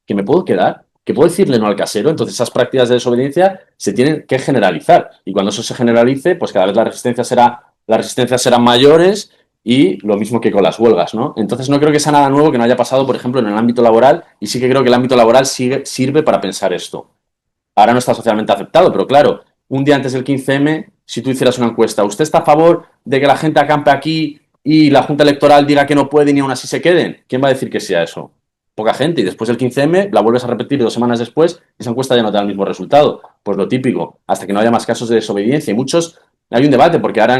S2: que me puedo quedar, que puedo decirle no al casero. Entonces esas prácticas de desobediencia se tienen que generalizar. Y cuando eso se generalice, pues cada vez las resistencias serán mayores y lo mismo que con las huelgas, ¿no? Entonces no creo que sea nada nuevo que no haya pasado, por ejemplo, en el ámbito laboral, y sí que creo que el ámbito laboral sirve para pensar esto. Ahora no está socialmente aceptado, pero claro, un día antes del 15M, si tú hicieras una encuesta, ¿usted está a favor de que la gente acampe aquí y la Junta Electoral diga que no pueden y aún así se queden? ¿Quién va a decir que sea eso? Poca gente. Y después del 15M la vuelves a repetir 2 semanas después y esa encuesta ya no te da el mismo resultado. Pues lo típico, hasta que no haya más casos de desobediencia. Y muchos, hay un debate, porque ahora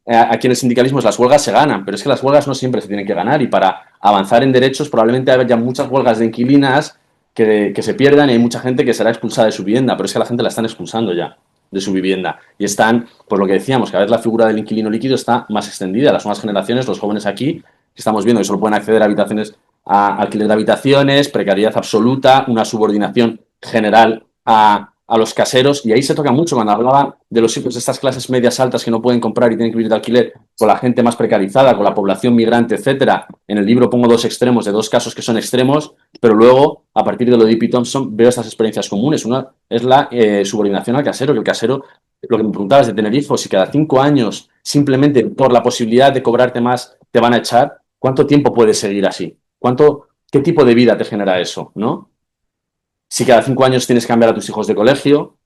S2: aquí en el sindicalismo las huelgas se ganan, pero es que las huelgas no siempre se tienen que ganar y para avanzar en derechos probablemente haya muchas huelgas de inquilinas que se pierdan y hay mucha gente que será expulsada de su vivienda, pero es que a la gente la están expulsando ya de su vivienda. Y están, pues lo que decíamos, cada vez la figura del inquilino líquido está más extendida. Las nuevas generaciones, los jóvenes aquí, que estamos viendo que solo pueden acceder a habitaciones, a alquiler de habitaciones, precariedad absoluta, una subordinación general a los caseros, y ahí se toca mucho cuando hablaba de los hijos de estas clases medias altas que no pueden comprar y tienen que vivir de alquiler, con la gente más precarizada, con la población migrante, etcétera. En el libro pongo 2 extremos de 2 casos que son extremos, pero luego, a partir de lo de E.P. Thompson, veo estas experiencias comunes. Una es la subordinación al casero, que el casero, lo que me preguntabas de tener hijos, si cada 5 años, simplemente por la posibilidad de cobrarte más, te van a echar, ¿cuánto tiempo puedes seguir así? ¿Qué tipo de vida te genera eso, no? Si cada 5 años tienes que cambiar a tus hijos de colegio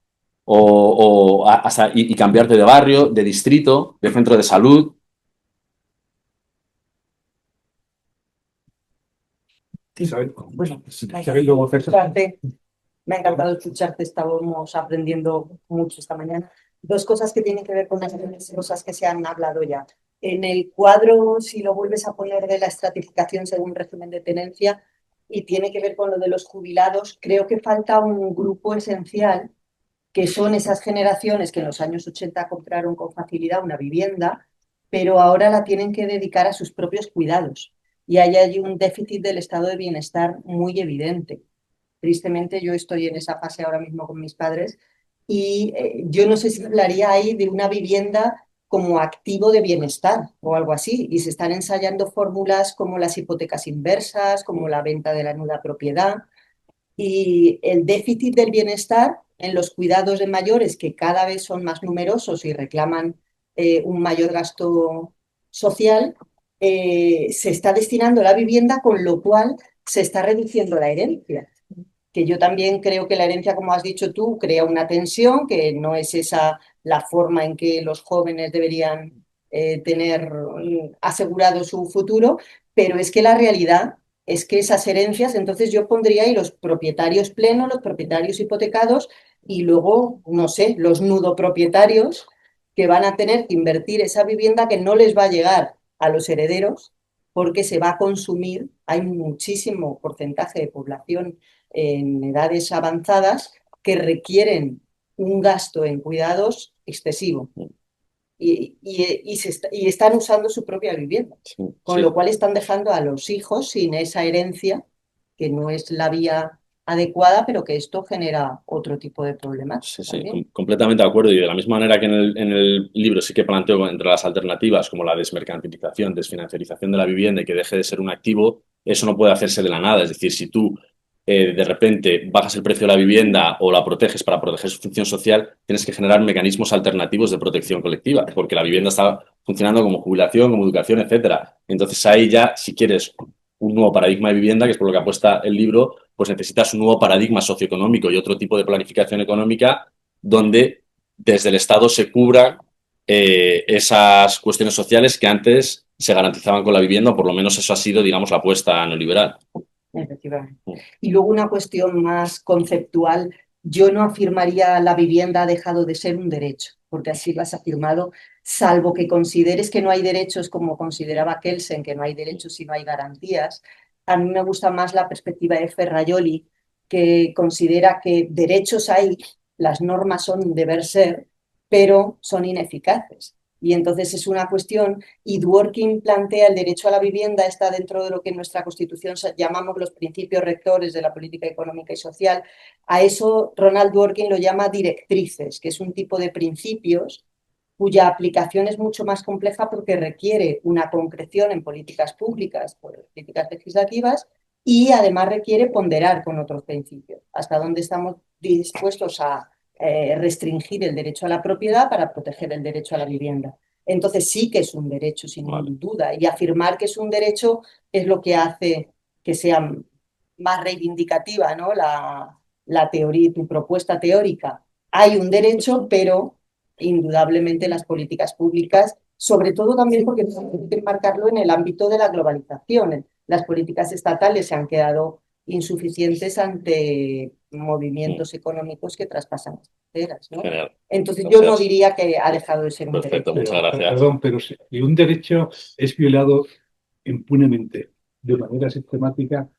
S2: y cambiarte de barrio, de distrito, de centro de salud.
S1: Isabel,
S3: Bueno,
S1: Isabel, luego César.
S3: escucharte. Me ha encantado escucharte, estábamos aprendiendo mucho esta mañana. 2 cosas que tienen que ver con las cosas que se han hablado ya. En el cuadro, si lo vuelves a poner de la estratificación según régimen de tenencia, y tiene que ver con lo de los jubilados, creo que falta un grupo esencial, que son esas generaciones que en los años 80 compraron con facilidad una vivienda, pero ahora la tienen que dedicar a sus propios cuidados. Y ahí hay un déficit del estado de bienestar muy evidente. Tristemente, yo estoy en esa fase ahora mismo con mis padres y yo no sé si hablaría ahí de una vivienda como activo de bienestar o algo así. Y se están ensayando fórmulas como las hipotecas inversas, como la venta de la nuda propiedad. Y el déficit del bienestar en los cuidados de mayores, que cada vez son más numerosos y reclaman un mayor gasto social, se está destinando a la vivienda, con lo cual se está reduciendo la herencia. Que yo también creo que la herencia, como has dicho tú, crea una tensión, que no es esa la forma en que los jóvenes deberían tener asegurado su futuro, pero es que la realidad es que esas herencias, entonces yo pondría ahí los propietarios plenos, los propietarios hipotecados y luego, no sé, los nudopropietarios que van a tener que invertir esa vivienda que no les va a llegar a los herederos porque se va a consumir. Hay muchísimo porcentaje de población en edades avanzadas que requieren un gasto en cuidados excesivo y están usando su propia vivienda, con lo cual están dejando a los hijos sin esa herencia, que no es la vía adecuada, pero que esto genera otro tipo de problemas.
S2: Sí, completamente de acuerdo. Y de la misma manera que en el libro sí que planteo entre las alternativas, como la desmercantilización, desfinanciarización de la vivienda y que deje de ser un activo, eso no puede hacerse de la nada. Es decir, si tú de repente bajas el precio de la vivienda o la proteges para proteger su función social, tienes que generar mecanismos alternativos de protección colectiva, porque la vivienda está funcionando como jubilación, como educación, etcétera. Entonces ahí ya, si quieres un nuevo paradigma de vivienda, que es por lo que apuesta el libro, pues necesitas un nuevo paradigma socioeconómico y otro tipo de planificación económica donde desde el Estado se cubran esas cuestiones sociales que antes se garantizaban con la vivienda, o por lo menos eso ha sido, digamos, la apuesta neoliberal.
S3: Efectivamente. Y luego una cuestión más conceptual. Yo no afirmaría la vivienda ha dejado de ser un derecho, porque así lo has afirmado, salvo que consideres que no hay derechos, como consideraba Kelsen, que no hay derechos si no hay garantías. A mí me gusta más la perspectiva de Ferrajoli,
S5: que considera que derechos hay, las normas son un deber ser, pero son ineficaces. Y entonces es una cuestión, y Dworkin plantea el derecho a la vivienda, está dentro de lo que en nuestra Constitución llamamos los principios rectores de la política económica y social. A eso Ronald Dworkin lo llama directrices, que es un tipo de principios cuya aplicación es mucho más compleja porque requiere una concreción en políticas públicas, políticas legislativas, y además requiere ponderar con otros principios, hasta dónde estamos dispuestos a restringir el derecho a la propiedad para proteger el derecho a la vivienda. Entonces sí que es un derecho, sin duda, y afirmar que es un derecho es lo que hace que sea más reivindicativa, ¿no? La teoría, tu propuesta teórica. Hay un derecho, pero indudablemente las políticas públicas, sobre todo también porque hay que enmarcarlo en el ámbito de la globalización. Las políticas estatales se han quedado insuficientes ante movimientos económicos que traspasan las fronteras, ¿no?
S2: Genial.
S5: Entonces yo no diría que ha dejado de ser un
S2: Perfecto,
S5: derecho.
S2: muchas gracias.
S1: Perdón, pero si un derecho es violado impunemente de manera sistemática,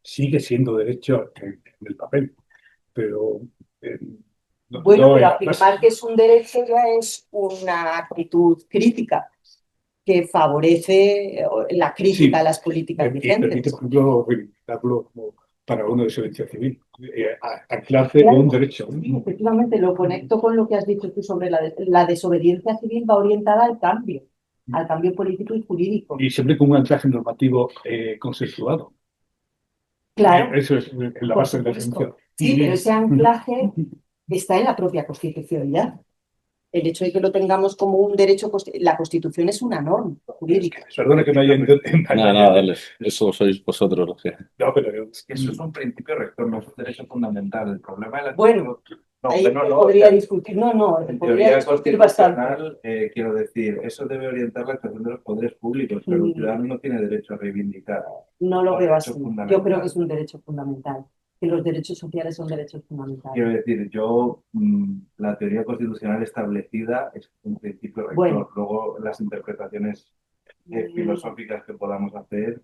S1: sigue siendo derecho en el papel, pero
S5: Bueno, pero
S1: en la
S5: afirmar
S1: práctica.
S5: que es un derecho ya es una actitud crítica que favorece la crítica
S1: Sí,
S5: a las políticas
S1: y permite,
S5: vigentes.
S1: por ejemplo, reivindicarlo como para una desobediencia civil, anclarse en un derecho.
S5: Sí, efectivamente, lo conecto con lo que has dicho tú sobre la desobediencia civil, va orientada al cambio político y jurídico.
S1: Y siempre con un anclaje normativo consensuado.
S5: Claro,
S1: Eso es la
S5: por
S1: base de la
S5: supuesto.
S1: definición.
S5: Sí, pero ese anclaje está en la propia Constitución ya. El hecho de que lo tengamos como un derecho, la Constitución es una norma jurídica.
S1: Perdona que no haya entendido.
S2: Nada, dale. Eso sois vosotros los que...
S1: No, pero
S6: Es que eso es un principio rector, no es un derecho fundamental. El problema de la
S5: Bueno,
S6: no,
S5: ahí
S6: bueno, no,
S5: podría
S6: o sea,
S5: discutir. No,
S6: en
S5: podría
S6: teoría
S5: discutir bastante.
S6: constitucional, quiero decir, eso debe orientar la actuación de los poderes públicos, pero el ciudadano no tiene derecho a reivindicar.
S5: No lo
S6: los
S5: veo
S6: derechos
S5: así. Yo
S6: fundamentales.
S5: creo que es un derecho fundamental, que los derechos sociales son derechos fundamentales.
S6: Quiero decir, la teoría constitucional establecida es un principio rector.
S5: Bueno.
S6: Luego, las interpretaciones filosóficas que podamos hacer.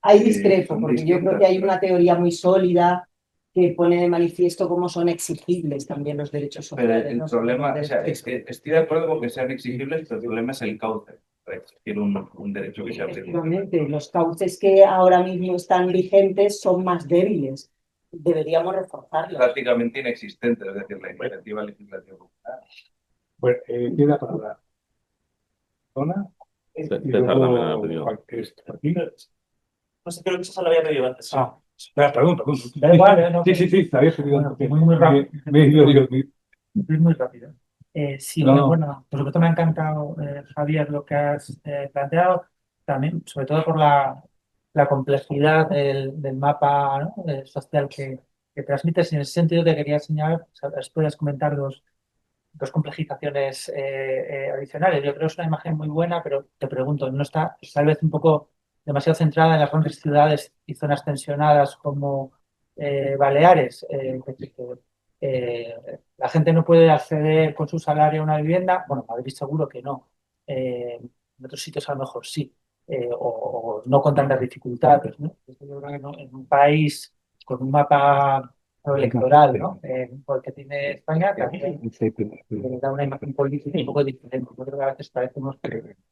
S5: Ahí discrepo,
S6: son
S5: porque yo creo
S6: distintas,
S5: que hay
S6: pero-
S5: una teoría muy sólida que pone de manifiesto cómo son exigibles también los derechos
S6: Pero
S5: sociales.
S6: el
S5: ¿no?
S6: problema, o sea, es que estoy de acuerdo con que sean exigibles, pero el problema es el cauce para exigir un derecho que sea privado.
S5: Efectivamente, los cauces que ahora mismo están vigentes son más débiles. Deberíamos reforzarlos.
S6: Prácticamente inexistente, es decir, la iniciativa legislativa popular.
S1: Pues tiene la palabra Zona y
S2: César también ha
S1: luego
S2: pedido.
S1: Joaquín.
S7: No sé, creo que eso se lo había pedido antes.
S1: Perdón.
S7: Da igual, ¿no?
S1: Sí, te había pedido
S7: Bueno,
S1: antes.
S7: muy rápido.
S1: Me-
S7: Muy rápido. Sí,
S1: No.
S7: bueno, por supuesto me ha encantado, Javier, lo que has planteado, también, sobre todo por la complejidad del mapa, ¿no? Social que transmites. En ese sentido te quería señalar, puedes comentar dos complejizaciones adicionales. Yo creo que es una imagen muy buena, pero te pregunto, ¿no está tal vez un poco demasiado centrada en las grandes ciudades y zonas tensionadas como Baleares? La gente no puede acceder con su salario a una vivienda. Bueno, Madrid seguro que no. En otros sitios a lo mejor sí. O no con tantas dificultades, ¿no? Yo creo que no, en un país con un mapa electoral, ¿no? Porque tiene España, también da una imagen política un poco diferente. Yo creo que a veces parecemos,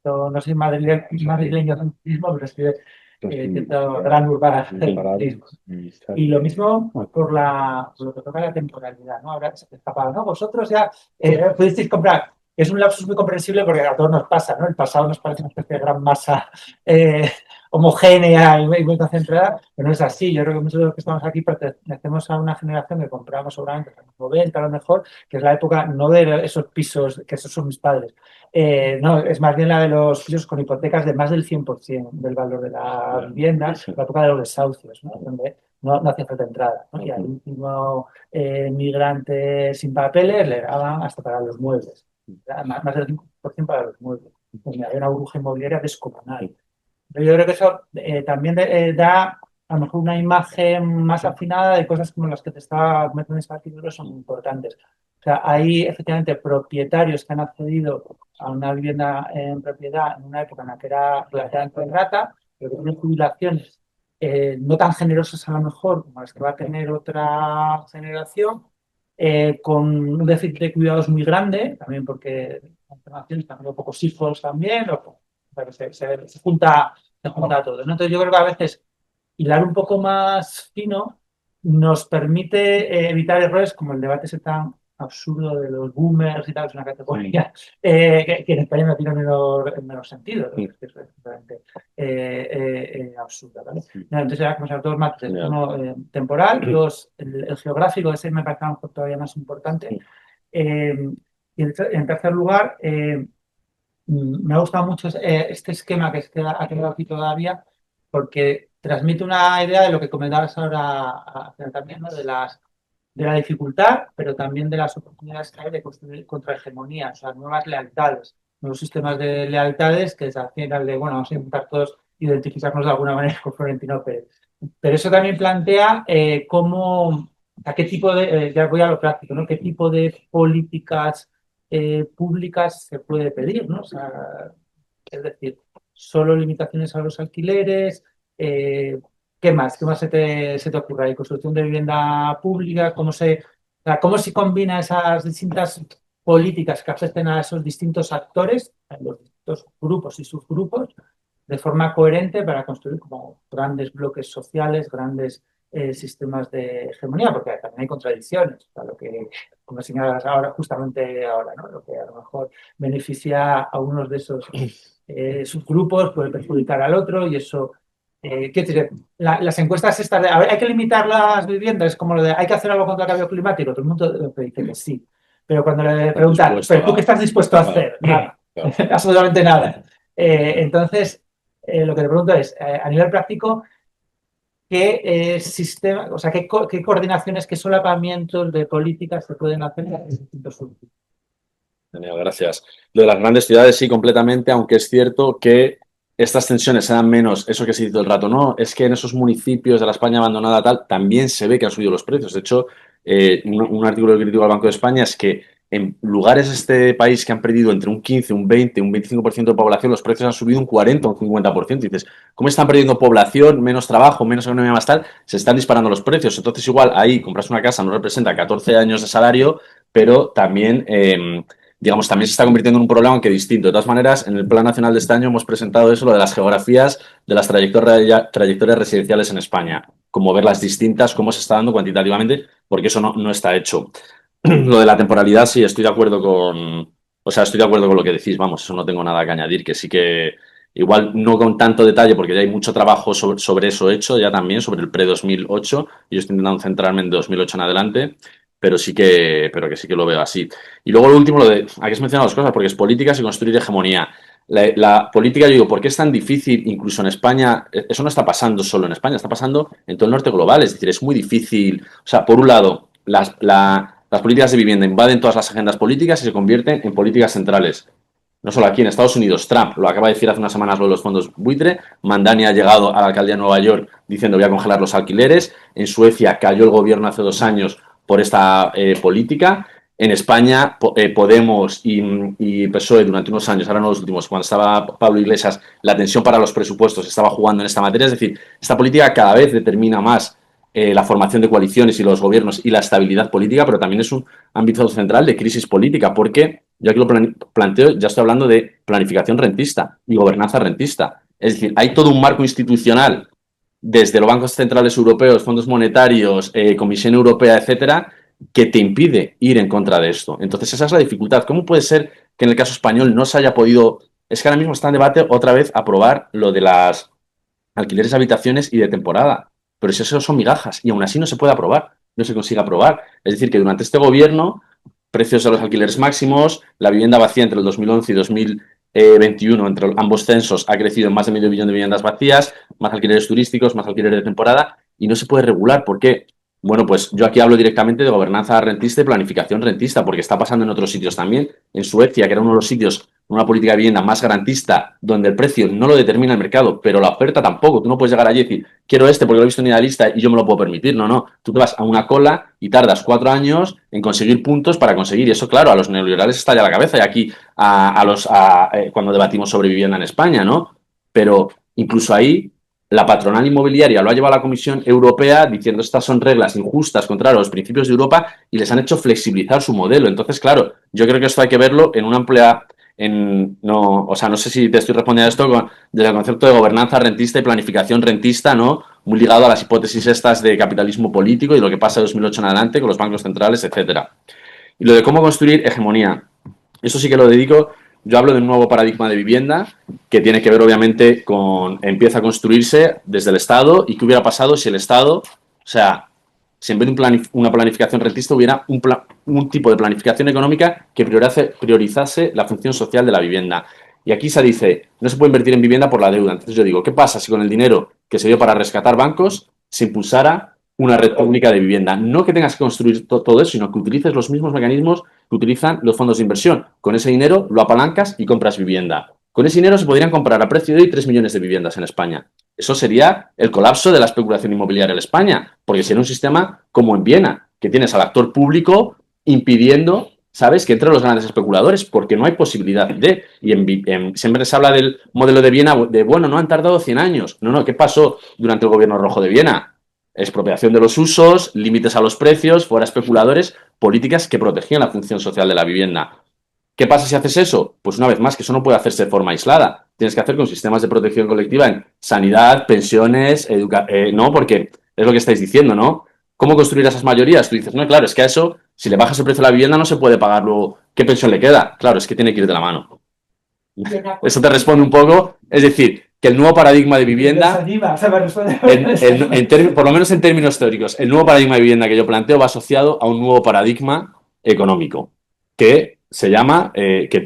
S7: no soy madrileño centrismo, pero estoy cierto gran urbanacentismo. Y lo mismo por lo que toca la temporalidad, ¿no? Ahora se escapaba, ¿no? Vosotros ya pudisteis comprar. Es un lapsus muy comprensible porque a todos nos pasa, ¿no? El pasado nos parece una especie de gran masa homogénea y muy concentrada, pero no es así. Yo creo que muchos de los que estamos aquí pertenecemos a una generación que compramos seguramente en los 90 a lo mejor, que es la época no de esos pisos, que esos son mis padres, no, es más bien la de los pisos con hipotecas de más del 100% del valor de la vivienda, la época de los desahucios, ¿no? Donde no hacía falta entrada, ¿no? Y al último migrante sin papeles le daban hasta para los muebles, más del 5% para los muebles. Donde había una burbuja inmobiliaria descomunal. Pero yo creo que eso también da a lo mejor una imagen más afinada de cosas como las que te estaba comentando en este artículo son importantes. O sea, hay efectivamente propietarios que han accedido a una vivienda en propiedad en una época en la que era relativamente rata, pero que tienen jubilaciones no tan generosas a lo mejor como las que va a tener otra generación, con un déficit de cuidados muy grande, también porque también pocos hijos también, o sea, que se junta todo, ¿no? Entonces yo creo que a veces hilar un poco más fino nos permite evitar errores como el debate ese tan absurdo de los boomers y tal, es una categoría que en España no tiene menos sentido, ¿no? Es que es realmente absurda, ¿vale? Entonces ya como dos matices, uno temporal, dos el geográfico, ese me parece a lo mejor todavía más importante. Y en tercer lugar, me ha gustado mucho este esquema que ha quedado aquí todavía, porque transmite una idea de lo que comentabas ahora también, ¿no? De la dificultad, pero también de las oportunidades que hay de construir contrahegemonías, o sea, nuevas lealtades, nuevos sistemas de lealtades que al final de, bueno, vamos a intentar todos identificarnos de alguna manera con Florentino Pérez. Pero eso también plantea a qué tipo de, ya voy a lo práctico, ¿no? ¿Qué tipo de políticas públicas se puede pedir, ¿no? O sea, es decir, solo limitaciones a los alquileres, ¿qué más? ¿Qué más se te ocurre? ¿Hay construcción de vivienda pública? ¿Cómo se combina esas distintas políticas que afecten a esos distintos actores, a los distintos grupos y subgrupos, de forma coherente para construir como grandes bloques sociales, grandes sistemas de hegemonía? Porque también hay contradicciones, o sea, lo que, como señalas ahora, justamente ahora, ¿no? Lo que a lo mejor beneficia a unos de esos subgrupos puede perjudicar al otro, y eso, quiero decir, las encuestas estas de hay que limitar las viviendas, es como lo de hay que hacer algo contra el cambio climático, todo el mundo dice que sí, pero cuando le preguntan, ¿pero tú qué estás dispuesto a hacer? Nada, absolutamente nada. Entonces, lo que te pregunto es, a nivel práctico, ¿qué sistema, o sea, qué coordinaciones, qué solapamientos de políticas se pueden hacer en los distintos subgrupos?
S2: Genial, gracias. Lo de las grandes ciudades sí, completamente, aunque es cierto que estas tensiones sean menos, eso que se dice todo el rato, no, es que en esos municipios de la España abandonada tal, también se ve que han subido los precios. De hecho, un artículo que critico al Banco de España es que en lugares de este país que han perdido entre un 15, un 20, un 25% de población, los precios han subido un 40 o un 50%. Y dices, ¿cómo están perdiendo población, menos trabajo, menos economía más tal? Se están disparando los precios. Entonces, igual, ahí compras una casa no representa 14 años de salario, pero también digamos, también se está convirtiendo en un problema, aunque distinto. De todas maneras, en el Plan Nacional de este año hemos presentado eso, lo de las geografías de las trayectorias residenciales en España, como ver las distintas, cómo se está dando cuantitativamente, porque eso no está hecho. Lo de la temporalidad, sí, estoy de acuerdo estoy de acuerdo con lo que decís, vamos, eso no tengo nada que añadir, que sí que igual no con tanto detalle, porque ya hay mucho trabajo sobre eso hecho, ya también, sobre el pre-2008, y yo estoy intentando centrarme en 2008 en adelante, pero que sí que lo veo así. Y luego lo último, aquí has mencionado dos cosas, porque es políticas y construir hegemonía. La política, yo digo, ¿por qué es tan difícil, incluso en España? Eso no está pasando solo en España, está pasando en todo el norte global, es decir, es muy difícil. O sea, por un lado, las políticas de vivienda invaden todas las agendas políticas y se convierten en políticas centrales. No solo aquí, en Estados Unidos, Trump lo acaba de decir hace unas semanas lo de los fondos buitre, Mandani ha llegado a la alcaldía de Nueva York diciendo voy a congelar los alquileres, en Suecia cayó el gobierno hace 2 años por esta política. En España, Podemos y PSOE durante unos años, ahora no los últimos, cuando estaba Pablo Iglesias, la tensión para los presupuestos estaba jugando en esta materia. Es decir, esta política cada vez determina más la formación de coaliciones y los gobiernos y la estabilidad política, pero también es un ámbito central de crisis política, porque yo aquí lo planteo, ya estoy hablando de planificación rentista y gobernanza rentista. Es decir, hay todo un marco institucional desde los bancos centrales europeos, fondos monetarios, Comisión Europea, etcétera, que te impide ir en contra de esto. Entonces, esa es la dificultad. ¿Cómo puede ser que en el caso español no se haya podido... Es que ahora mismo está en debate otra vez aprobar lo de las alquileres de habitaciones y de temporada. Pero si eso son migajas y aún así no se puede aprobar, no se consigue aprobar. Es decir, que durante este gobierno, precios de los alquileres máximos, la vivienda vacía entre el 2011 y 2021, entre ambos censos, ha crecido en más de medio billón de viviendas vacías, más alquileres turísticos, más alquileres de temporada, y no se puede regular. ¿Por qué? Bueno, pues yo aquí hablo directamente de gobernanza rentista y planificación rentista, porque está pasando en otros sitios también. En Suecia, que era uno de los sitios con una política de vivienda más garantista, donde el precio no lo determina el mercado, pero la oferta tampoco. Tú no puedes llegar allí y decir, quiero este porque lo he visto en Idealista y yo me lo puedo permitir. No, no. Tú te vas a una cola y tardas 4 años en conseguir puntos para conseguir. Y eso, claro, a los neoliberales está ya a la cabeza. Y aquí, cuando debatimos sobre vivienda en España, ¿no? Pero incluso ahí, la patronal inmobiliaria lo ha llevado a la Comisión Europea diciendo estas son reglas injustas contra los principios de Europa y les han hecho flexibilizar su modelo. Entonces, claro, yo creo que esto hay que verlo en una amplia... no sé si te estoy respondiendo a esto desde el concepto de gobernanza rentista y planificación rentista, ¿no? Muy ligado a las hipótesis estas de capitalismo político y lo que pasa de 2008 en adelante con los bancos centrales, etcétera. Y lo de cómo construir hegemonía. Eso sí que lo dedico. Yo hablo de un nuevo paradigma de vivienda que tiene que ver, obviamente, con empieza a construirse desde el Estado y qué hubiera pasado si el Estado, o sea, si en vez de una planificación rentista hubiera un tipo de planificación económica que priorizase la función social de la vivienda. Y aquí se dice, no se puede invertir en vivienda por la deuda. Entonces yo digo, ¿qué pasa si con el dinero que se dio para rescatar bancos se impulsara una red pública de vivienda? No que tengas que construir todo eso, sino que utilices los mismos mecanismos que utilizan los fondos de inversión. Con ese dinero lo apalancas y compras vivienda. Con ese dinero se podrían comprar a precio de hoy 3 millones de viviendas en España. Eso sería el colapso de la especulación inmobiliaria en España, porque sería un sistema como en Viena, que tienes al actor público impidiendo, ¿sabes?, que entren los grandes especuladores, porque no hay posibilidad de... Y siempre se habla del modelo de Viena, de, bueno, no han tardado 100 años. No, ¿qué pasó durante el gobierno rojo de Viena? Expropiación de los usos, límites a los precios, fuera especuladores, políticas que protegían la función social de la vivienda. ¿Qué pasa si haces eso? Pues una vez más, que eso no puede hacerse de forma aislada. Tienes que hacer con sistemas de protección colectiva en sanidad, pensiones, no, porque es lo que estáis diciendo, ¿no? ¿Cómo construir esas mayorías? Tú dices, no, claro, es que a eso, si le bajas el precio de la vivienda, no se puede pagar luego. ¿Qué pensión le queda? Claro, es que tiene que ir de la mano. Eso te responde un poco. Es decir, que el nuevo paradigma de vivienda, por lo menos en términos teóricos, el nuevo paradigma de vivienda que yo planteo va asociado a un nuevo paradigma económico, que se llama, que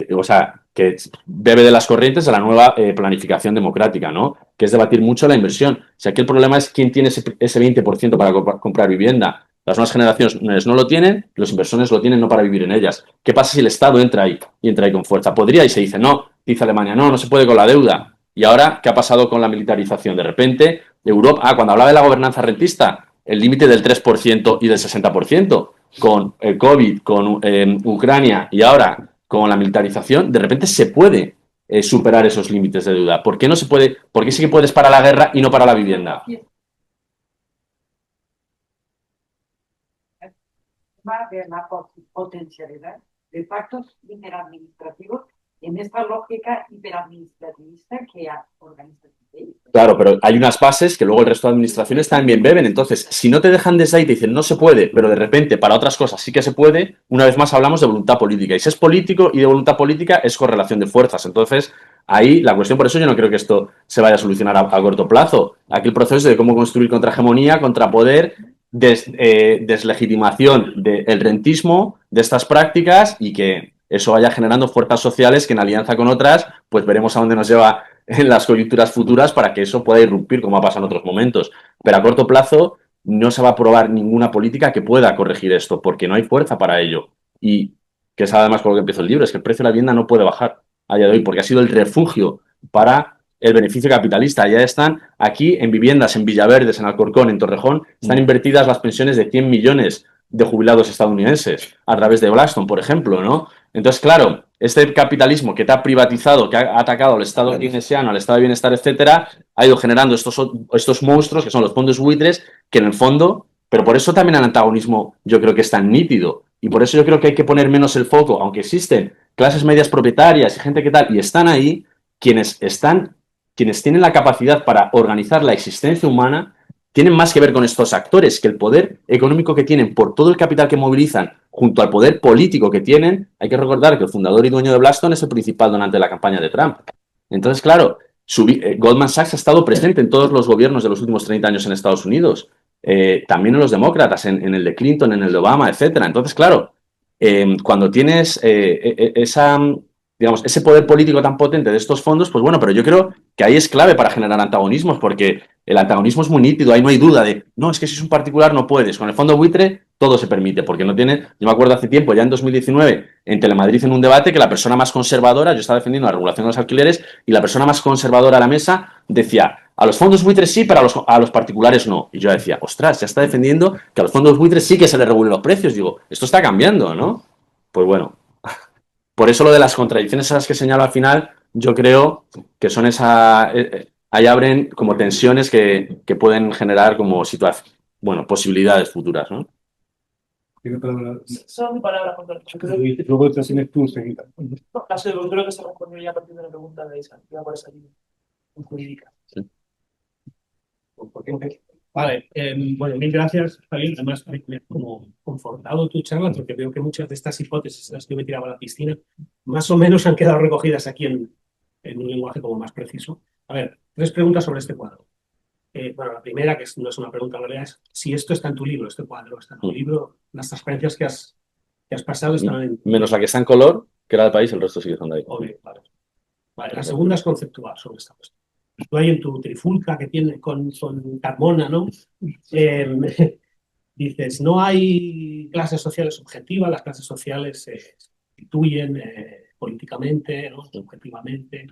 S2: bebe de las corrientes de la nueva planificación democrática, ¿no? Que es debatir mucho la inversión. O sea, aquí el problema es quién tiene ese 20% para comprar vivienda. Las nuevas generaciones no lo tienen, los inversores lo tienen no para vivir en ellas. ¿Qué pasa si el Estado entra ahí y entra ahí con fuerza? Podría y se dice, no, dice Alemania, no se puede con la deuda. Y ahora, ¿qué ha pasado con la militarización? De repente, Europa, cuando hablaba de la gobernanza rentista, el límite del 3% y del 60%, con el COVID, con Ucrania y ahora con la militarización, de repente se puede superar esos límites de deuda. ¿Por qué no se puede? ¿Por qué sí que puedes para la guerra y no para la vivienda?
S3: De la potencialidad de pactos interadministrativos en esta lógica hiperadministrativista que organiza el país.
S2: Claro, pero hay unas bases que luego el resto de administraciones también beben. Entonces, si no te dejan desde ahí, te dicen no se puede, pero de repente para otras cosas sí que se puede, una vez más hablamos de voluntad política. Y si es político y de voluntad política es correlación de fuerzas. Entonces, ahí la cuestión, por eso yo no creo que esto se vaya a solucionar a corto plazo. Aquí el proceso de cómo construir contrahegemonía, contrapoder, deslegitimación del rentismo, de estas prácticas y que eso vaya generando fuerzas sociales que en alianza con otras, pues veremos a dónde nos lleva en las coyunturas futuras para que eso pueda irrumpir como ha pasado en otros momentos. Pero a corto plazo no se va a aprobar ninguna política que pueda corregir esto, porque no hay fuerza para ello. Y que es además con lo que empezó el libro, es que el precio de la vivienda no puede bajar a día de hoy, porque ha sido el refugio para el beneficio capitalista. Ya están aquí en viviendas, en Villaverdes, en Alcorcón, en Torrejón, están invertidas las pensiones de 100 millones de jubilados estadounidenses a través de Blackstone, por ejemplo, ¿no? Entonces, claro, este capitalismo que te ha privatizado, que ha atacado al Estado keynesiano, al Estado de bienestar, etcétera, ha ido generando estos monstruos que son los fondos buitres, que en el fondo, pero por eso también el antagonismo yo creo que es tan nítido. Y por eso yo creo que hay que poner menos el foco, aunque existen clases medias propietarias y gente que tal, y están ahí, quienes tienen la capacidad para organizar la existencia humana, tienen más que ver con estos actores, que el poder económico que tienen por todo el capital que movilizan junto al poder político que tienen. Hay que recordar que el fundador y dueño de Blackstone es el principal donante de la campaña de Trump. Entonces, claro, Goldman Sachs ha estado presente en todos los gobiernos de los últimos 30 años en Estados Unidos, también en los demócratas, en el de Clinton, en el de Obama, etcétera. Entonces, claro, cuando tienes ese poder político tan potente de estos fondos, pues bueno, pero yo creo que ahí es clave para generar antagonismos, porque el antagonismo es muy nítido, ahí no hay duda de, no, es que si es un particular no puedes. Con el fondo buitre todo se permite, porque no tiene... Yo me acuerdo hace tiempo, ya en 2019, en Telemadrid, en un debate, que la persona más conservadora, yo estaba defendiendo la regulación de los alquileres, y la persona más conservadora a la mesa decía, a los fondos buitres sí, pero a los particulares no. Y yo decía, ostras, ya está defendiendo que a los fondos buitres sí que se les regulen los precios. Digo, esto está cambiando, ¿no? Pues bueno... Por eso lo de las contradicciones esas que señalo al final, yo creo que son ahí abren como tensiones que pueden generar como posibilidades futuras, ¿no?
S1: Tiene palabra.
S8: Son palabras contradictorias.
S1: Luego te tienes tú seguida.
S8: Yo creo que se respondió ya a partir de la pregunta de Isa, que iba por esa línea jurídica.
S9: Vale, bueno, mil gracias, Javier. Además, me ha como confortado tu charla, porque veo que muchas de estas hipótesis, las que yo me tiraba a la piscina, más o menos han quedado recogidas aquí en un lenguaje como más preciso. A ver, 3 preguntas sobre este cuadro. Bueno, la primera, que no es una pregunta en realidad, es si esto está en tu libro, este cuadro está en tu libro, las transparencias que has pasado están en...
S2: Menos la que está en color, que era del país, el resto sigue estando ahí.
S9: Obvio, vale. Vale, la segunda es conceptual sobre esta cuestión. Tú hay en tu trifulca que tiene con Carmona, ¿no? Dices, no hay clases sociales objetivas, las clases sociales se constituyen políticamente, ¿no? Subjetivamente.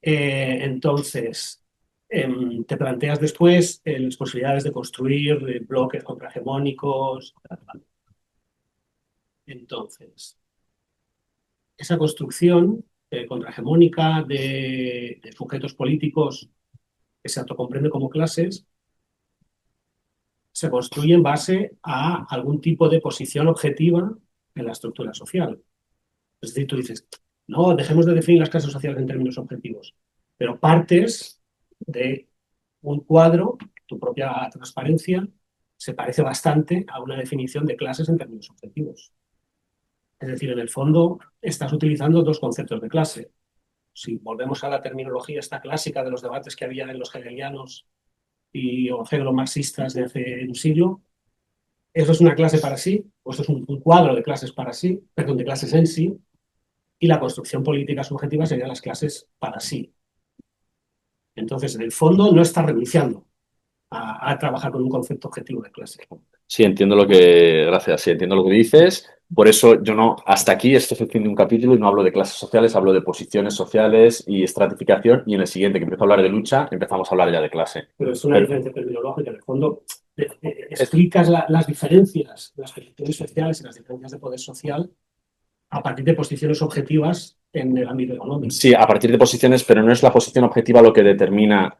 S9: Entonces, te planteas después las posibilidades de construir bloques contrahegemónicos. Entonces, esa construcción contrahegemónica de sujetos políticos que se autocomprende como clases se construye en base a algún tipo de posición objetiva en la estructura social. Es decir, tú dices, no, dejemos de definir las clases sociales en términos objetivos, pero partes de un cuadro, tu propia transparencia, se parece bastante a una definición de clases en términos objetivos. Es decir, en el fondo estás utilizando 2 conceptos de clase. Si volvemos a la terminología esta clásica de los debates que había en los hegelianos y hegelo-marxistas de hace un siglo, eso es una clase para sí, o eso es un cuadro de clases para sí, perdón, de clases en sí, y la construcción política subjetiva serían las clases para sí. Entonces, en el fondo, no está renunciando a trabajar con un concepto objetivo de clase.
S2: Sí, gracias, sí, entiendo lo que dices. Por eso yo no, hasta aquí esto es el fin de un capítulo y no hablo de clases sociales, hablo de posiciones sociales y estratificación, y en el siguiente, que empiezo a hablar de lucha, empezamos a hablar ya de clase.
S9: Pero es una diferencia terminológica. En el fondo, explicas las diferencias, las posiciones sociales y las diferencias de poder social a partir de posiciones objetivas en el ámbito económico.
S2: Sí, a partir de posiciones, pero no es la posición objetiva lo que determina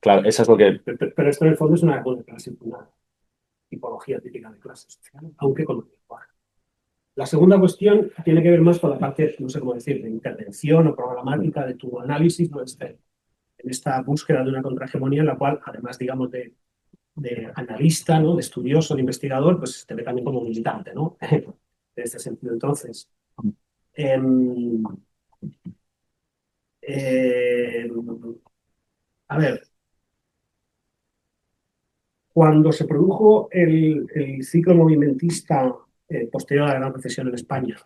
S2: claro, eso es lo que...
S9: Pero esto en el fondo es una tipología típica de clase social, aunque con un lenguaje. La segunda cuestión tiene que ver más con la parte, no sé cómo decir, de intervención o programática de tu análisis, ¿no? En esta búsqueda de una contrahegemonía en la cual, además, digamos, de analista, ¿no? De estudioso, de investigador, pues te ve también como militante, ¿no? En este sentido. Entonces, a ver, cuando se produjo el ciclo movimentista posterior a la Gran Recesión en España,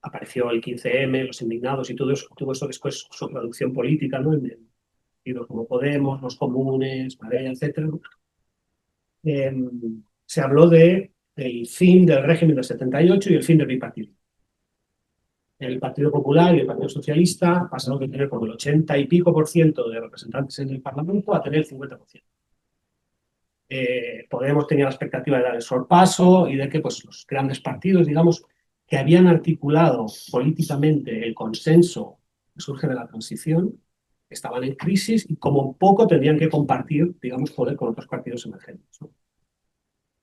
S9: apareció el 15M, los indignados y todo eso, tuvo eso después su traducción política, ¿no? En partidos como Podemos, los Comunes, Marea, etc. Se habló del fin del régimen del 78 y el fin del bipartidismo. El Partido Popular y el Partido Socialista pasaron de tener como el 80 y pico % de representantes en el Parlamento a tener el 50%. Podemos tenía la expectativa de dar el sorpaso y de que pues, los grandes partidos, digamos, que habían articulado políticamente el consenso que surge de la transición, estaban en crisis y como poco tendrían que compartir, digamos, poder con otros partidos emergentes, ¿no?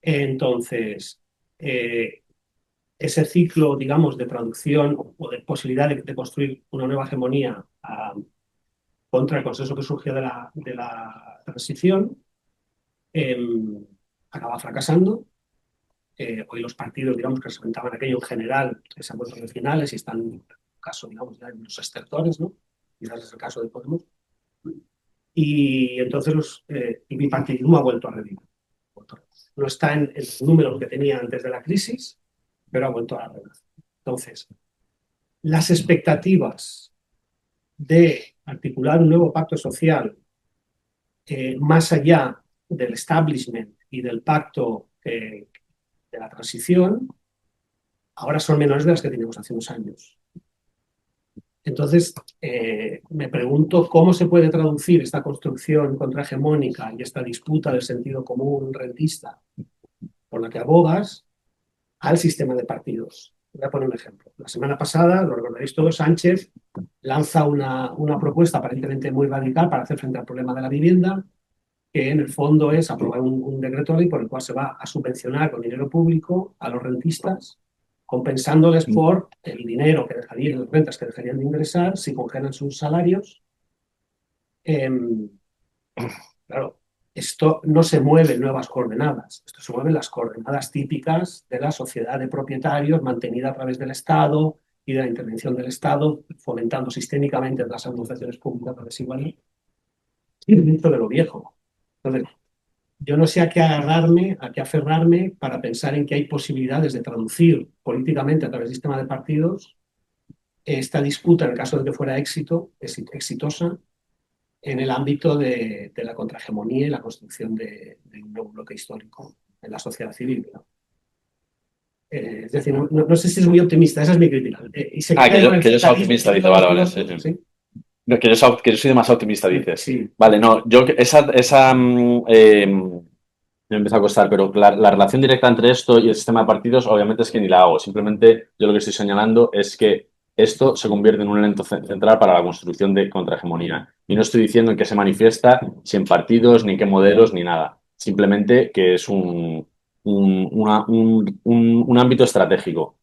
S9: Entonces, ese ciclo, digamos, de traducción o de posibilidad de construir una nueva hegemonía contra el consenso que surgió de la transición, acaba fracasando. Hoy los partidos, digamos, que representaban aquello en general, se han vuelto regionales y están, en el caso, digamos, ya en los estertores, ¿no? Quizás es el caso de Podemos. Y entonces el bipartidismo ha vuelto a revivir. No está en el número que tenía antes de la crisis, pero ha vuelto a renacer. Entonces, las expectativas de articular un nuevo pacto social más allá del establishment y del pacto de la transición, ahora son menores de las que teníamos hace unos años. Entonces, me pregunto cómo se puede traducir esta construcción contrahegemónica y esta disputa del sentido común rentista por la que abogas al sistema de partidos. Voy a poner un ejemplo. La semana pasada, lo recordaréis todos, Sánchez lanza una propuesta aparentemente muy radical para hacer frente al problema de la vivienda, que en el fondo es aprobar un decreto ley por el cual se va a subvencionar con dinero público a los rentistas, compensándoles por el dinero que dejarían, las rentas que dejarían de ingresar si congelan sus salarios. Claro, esto no se mueve en nuevas coordenadas, esto se mueve en las coordenadas típicas de la sociedad de propietarios mantenida a través del Estado y de la intervención del Estado, fomentando sistémicamente las administraciones públicas la desigualdad. Y dentro de lo viejo. Entonces, yo no sé a qué agarrarme, a qué aferrarme para pensar en que hay posibilidades de traducir políticamente a través del sistema de partidos esta disputa, en el caso de que fuera exitosa, en el ámbito de la contrahegemonía y la construcción de un nuevo bloque histórico en la sociedad civil, ¿no? Es decir, no sé si es muy optimista, esa es mi crítica. Y se
S2: que yo
S9: queda
S2: soy optimista, dice, vale, sí.
S9: ¿sí?
S2: No, que yo soy demasiado optimista, dices.
S9: Sí.
S2: Vale, no, yo me empieza a costar, pero la relación directa entre esto y el sistema de partidos obviamente es que ni la hago. Simplemente yo lo que estoy señalando es que esto se convierte en un elemento central para la construcción de contrahegemonía. Y no estoy diciendo en qué se manifiesta, si en partidos, ni en qué modelos, ni nada. Simplemente que es un ámbito estratégico.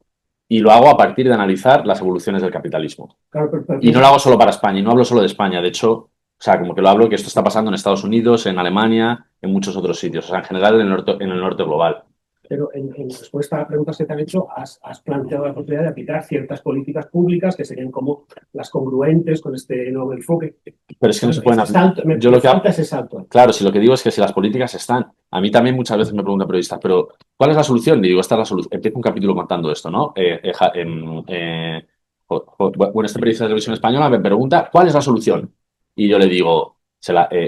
S2: Y lo hago a partir de analizar las evoluciones del capitalismo.
S9: Claro,
S2: Y no lo hago solo para España, y no hablo solo de España. De hecho, o sea, como que lo hablo que esto está pasando en Estados Unidos, en Alemania, en muchos otros sitios. O sea, en general en el norte global.
S9: Pero en respuesta a las preguntas que te han hecho, has planteado la posibilidad de aplicar ciertas políticas públicas que serían como las congruentes con este nuevo enfoque.
S2: Pero es que no se pueden aplicar.
S9: Yo lo que falta es ese salto.
S2: Claro, si lo que digo es que si las políticas están. A mí también muchas veces me preguntan periodistas, pero ¿cuál es la solución? Y digo, esta es la solución. Empiezo un capítulo contando esto, ¿no? Bueno, este periodista de televisión española me pregunta, ¿cuál es la solución? Y yo le digo,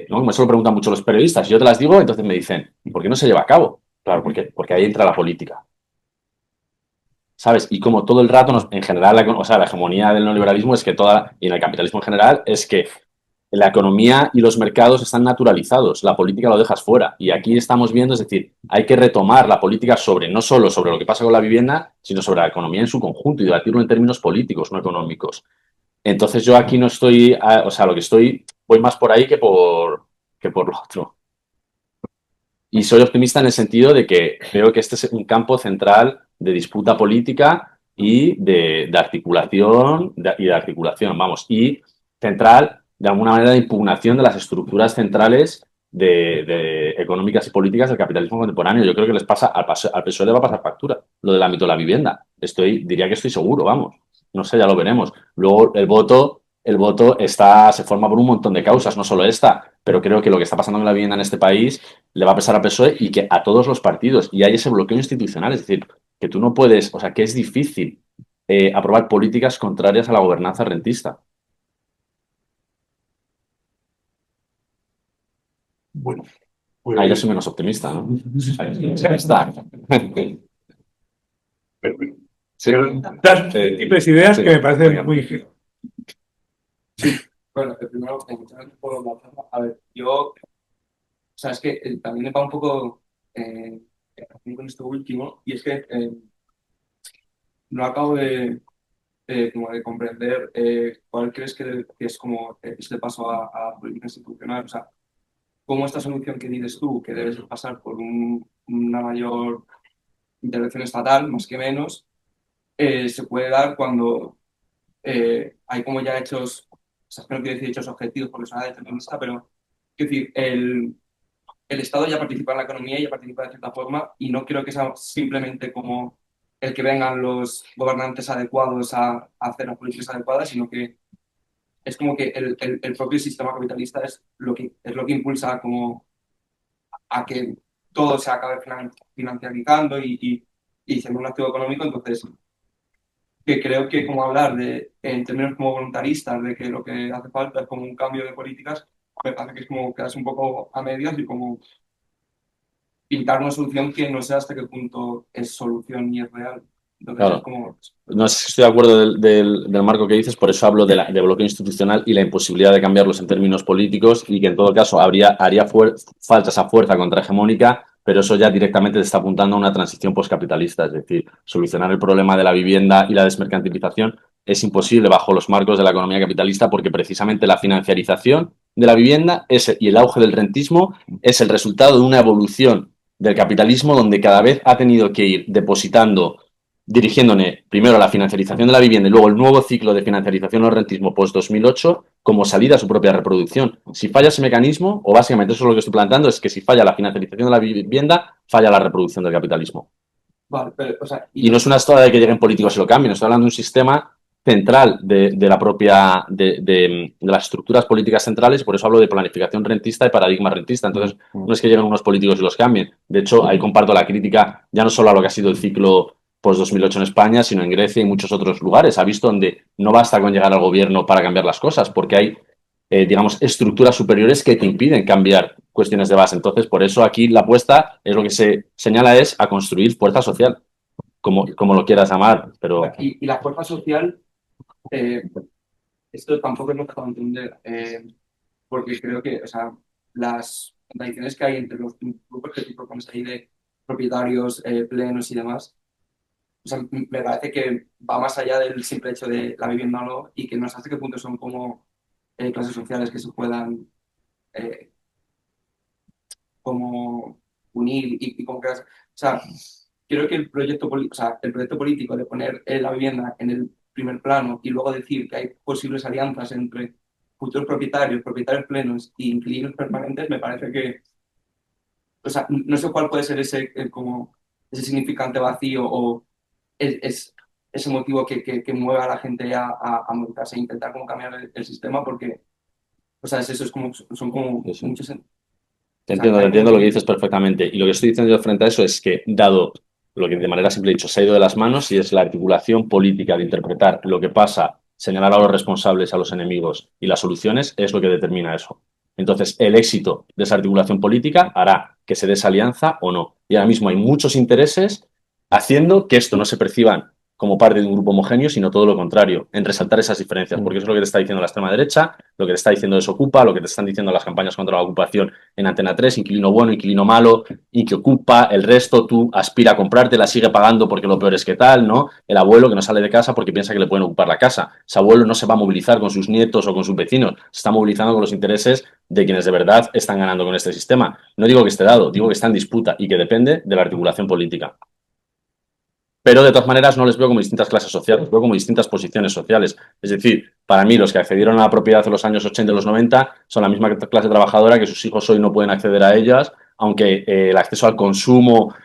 S2: no, me suelo preguntan mucho los periodistas, y yo te las digo, entonces me dicen, ¿y por qué no se lleva a cabo? Claro, porque ahí entra la política. ¿Sabes? Y como todo el rato, en general, la hegemonía del neoliberalismo es que y en el capitalismo en general, es que la economía y los mercados están naturalizados, la política lo dejas fuera. Y aquí estamos viendo, es decir, hay que retomar la política no solo sobre lo que pasa con la vivienda, sino sobre la economía en su conjunto y debatirlo en términos políticos, no económicos. Entonces yo aquí no estoy, voy más por ahí que por lo otro. Y soy optimista en el sentido de que creo que este es un campo central de disputa política y de articulación, y central, de alguna manera, de impugnación de las estructuras centrales de económicas y políticas del capitalismo contemporáneo. Yo creo que les pasa, al PSOE le va a pasar factura, lo del ámbito de la vivienda. Diría que estoy seguro, vamos. No sé, ya lo veremos. Luego el voto se forma por un montón de causas, no solo esta, pero creo que lo que está pasando con la vivienda en este país le va a pesar al PSOE y que a todos los partidos. Y hay ese bloqueo institucional, es decir, que tú no puedes, o sea, que es difícil aprobar políticas contrarias a la gobernanza rentista.
S1: Bueno,
S2: Ahí yo soy menos optimista, ¿no? Está.
S1: Pero bueno, das múltiples ideas que me parecen muy...
S6: Bueno, primero, a ver, yo, o sea, es que también me va un poco con esto último, y es que no acabo como de comprender cuál crees que es como este paso a política institucional. O sea, cómo esta solución que dices tú, que debes pasar por una mayor intervención estatal, más que menos, se puede dar cuando hay como ya hechos, o sea, no quiero decir hechos objetivos porque suena determinista, pero quiero decir, el Estado ya participa en la economía y ya participa de cierta forma, y no creo que sea simplemente como el que vengan los gobernantes adecuados a hacer las políticas adecuadas, sino que es como que el propio sistema capitalista es lo que impulsa como a que todo se acabe financiarizando y siendo un activo económico. Entonces, que creo que como hablar en términos como voluntaristas, de que lo que hace falta es como un cambio de políticas, me parece que es como quedarse un poco a medias y como pintar una solución que no sé hasta qué punto es solución ni es real. Entonces,
S2: Claro.
S6: es como...
S2: No sé si estoy de acuerdo del marco que dices, por eso hablo de bloqueo institucional y la imposibilidad de cambiarlos en términos políticos, y que en todo caso haría falta esa fuerza contrahegemónica, pero eso ya directamente te está apuntando a una transición postcapitalista, es decir, solucionar el problema de la vivienda y la desmercantilización es imposible bajo los marcos de la economía capitalista porque precisamente la financiarización de la vivienda y el auge del rentismo es el resultado de una evolución del capitalismo donde cada vez ha tenido que ir dirigiéndome primero a la financiarización de la vivienda y luego el nuevo ciclo de financiarización del rentismo post-2008 como salida a su propia reproducción. Si falla ese mecanismo, o básicamente eso es lo que estoy planteando, es que si falla la financiarización de la vivienda, falla la reproducción del capitalismo.
S6: Vale, pero, o sea,
S2: Y no es una historia de que lleguen políticos y lo cambien, estoy hablando de un sistema central de las estructuras políticas centrales, y por eso hablo de planificación rentista y paradigma rentista. Entonces, no es que lleguen unos políticos y los cambien. De hecho, ahí comparto la crítica ya no solo a lo que ha sido el ciclo post-2008 en España, sino en Grecia y muchos otros lugares. Ha visto donde no basta con llegar al gobierno para cambiar las cosas, porque hay, digamos, estructuras superiores que te impiden cambiar cuestiones de base. Entonces, por eso aquí la apuesta es lo que se señala es a construir fuerza social, como lo quieras llamar, pero...
S6: y la fuerza social, esto tampoco es lo que acabo de entender, porque creo que, o sea, las contradicciones que hay entre los grupos que tú propones ahí de propietarios, plenos y demás, o sea, me parece que va más allá del simple hecho de la vivienda o no, y que no sé hasta qué punto son como clases sociales que se puedan eh, como unir y como que, o sea, creo que o sea, el proyecto político de poner la vivienda en el primer plano y luego decir que hay posibles alianzas entre futuros propietarios, propietarios plenos e inquilinos permanentes, me parece que, o sea, no sé cuál puede ser ese, como, ese significante vacío o ese motivo que mueve a la gente a montarse e intentar como cambiar el sistema, porque, o sea, eso es como, son como
S2: Sí, sí.
S6: muchos...
S2: Te entiendo lo que dices perfectamente. Y lo que estoy diciendo yo frente a eso es que, dado lo que de manera simple he dicho, se ha ido de las manos y es la articulación política de interpretar lo que pasa, señalar a los responsables, a los enemigos y las soluciones, es lo que determina eso. Entonces, el éxito de esa articulación política hará que se dé esa alianza o no. Y ahora mismo hay muchos intereses haciendo que esto no se perciban como parte de un grupo homogéneo, sino todo lo contrario, en resaltar esas diferencias, porque eso es lo que te está diciendo la extrema derecha, lo que te está diciendo Desocupa, lo que te están diciendo las campañas contra la ocupación en Antena 3, inquilino bueno, inquilino malo, y que ocupa, el resto tú aspira a comprarte, la sigue pagando porque lo peor es que tal, ¿no? El abuelo que no sale de casa porque piensa que le pueden ocupar la casa. Ese abuelo no se va a movilizar con sus nietos o con sus vecinos, se está movilizando con los intereses de quienes de verdad están ganando con este sistema. No digo que esté dado, digo que está en disputa y que depende de la articulación política. Pero de todas maneras no les veo como distintas clases sociales, les veo como distintas posiciones sociales. Es decir, para mí los que accedieron a la propiedad en los años 80 y los 90 son la misma clase trabajadora que sus hijos hoy no pueden acceder a ellas, aunque el acceso al consumo,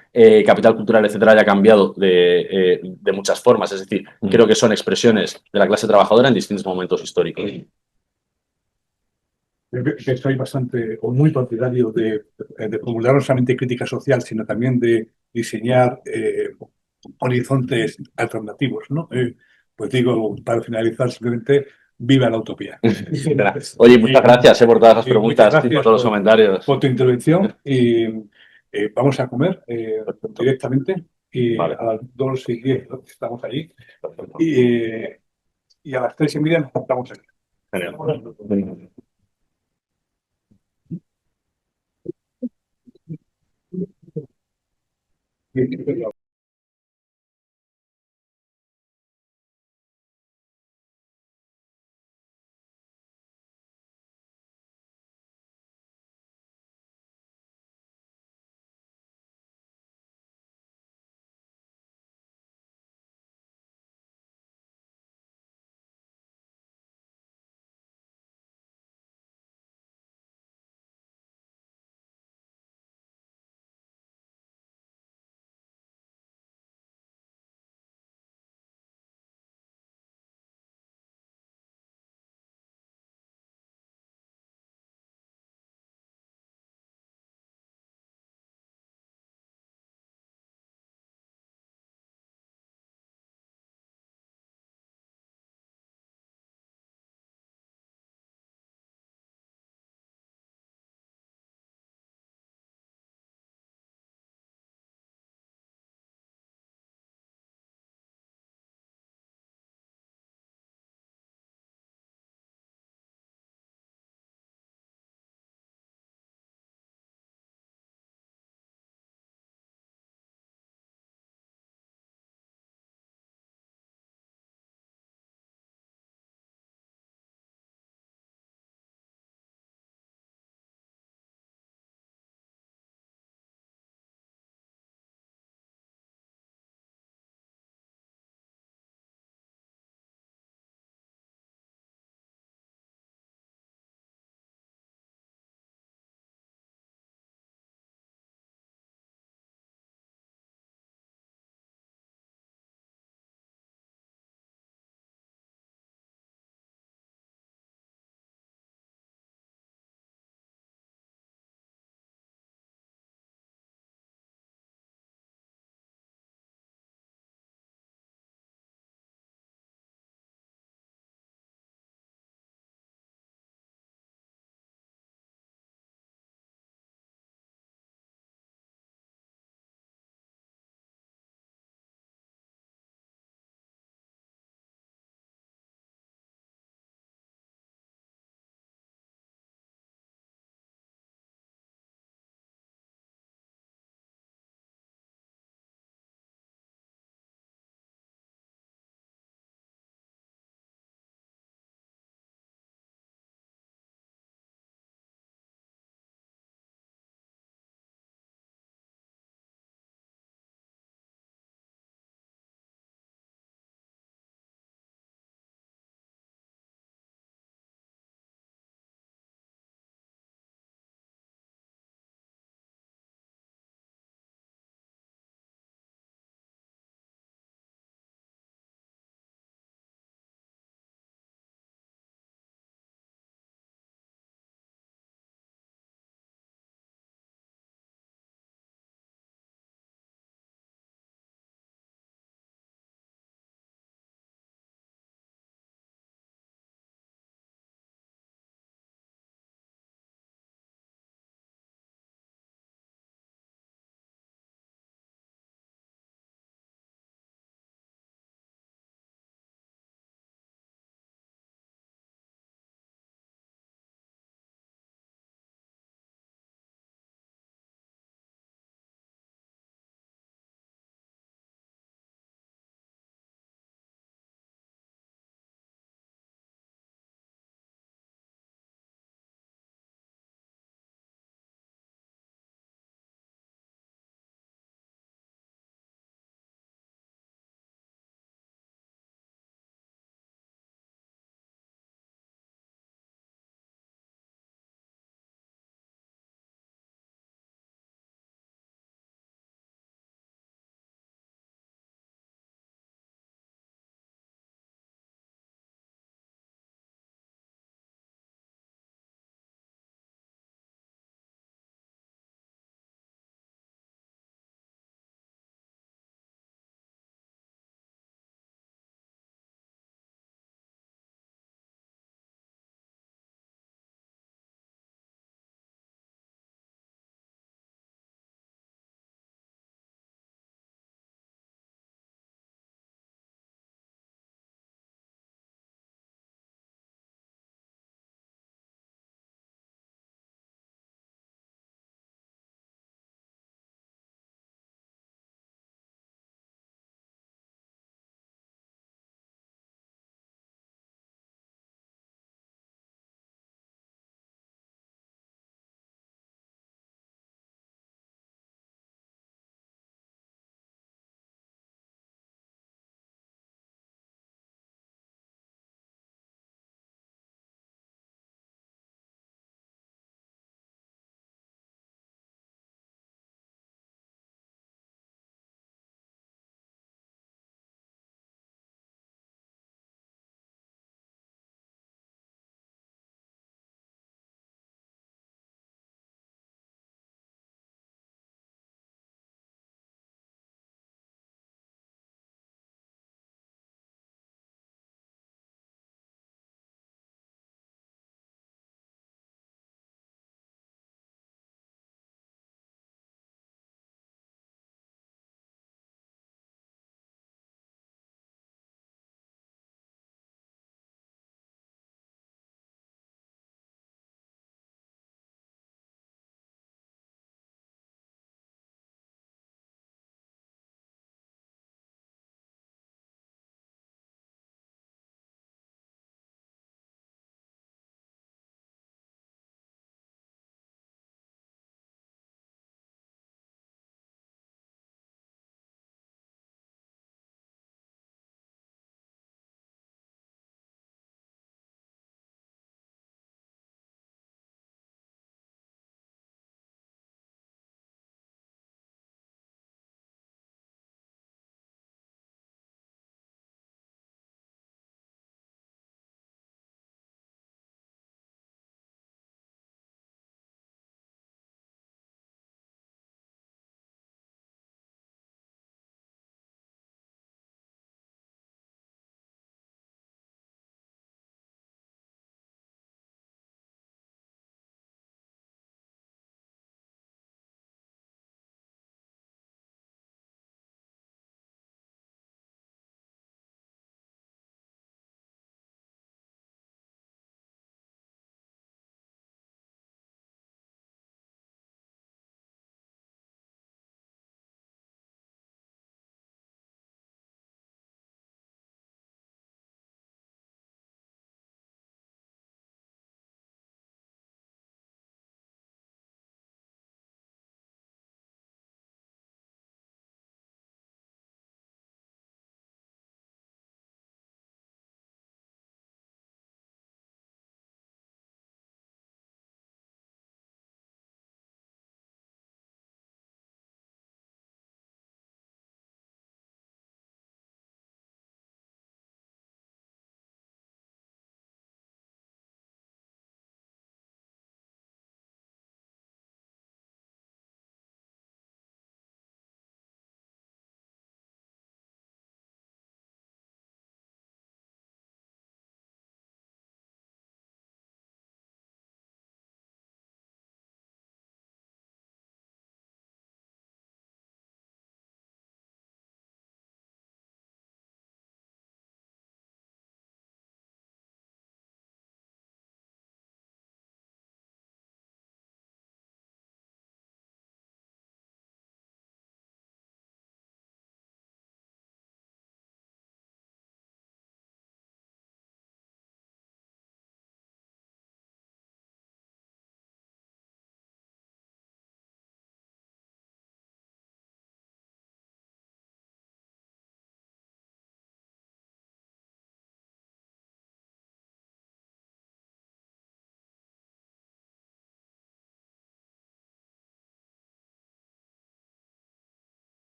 S2: capital cultural, etcétera, haya cambiado de muchas formas. Es decir, creo que son expresiones de la clase trabajadora en distintos momentos históricos.
S1: Que soy bastante o muy partidario de formular no solamente crítica social, sino también de diseñar horizontes alternativos, ¿no? Pues digo, para finalizar, simplemente viva la utopía.
S2: Oye, muchas gracias por todas las preguntas y por todos los
S1: por
S2: comentarios.
S1: tu intervención y vamos a comer directamente y
S2: Vale.
S1: a las 2:10 estamos ahí y a las 3:30 estamos aquí.
S2: Genial.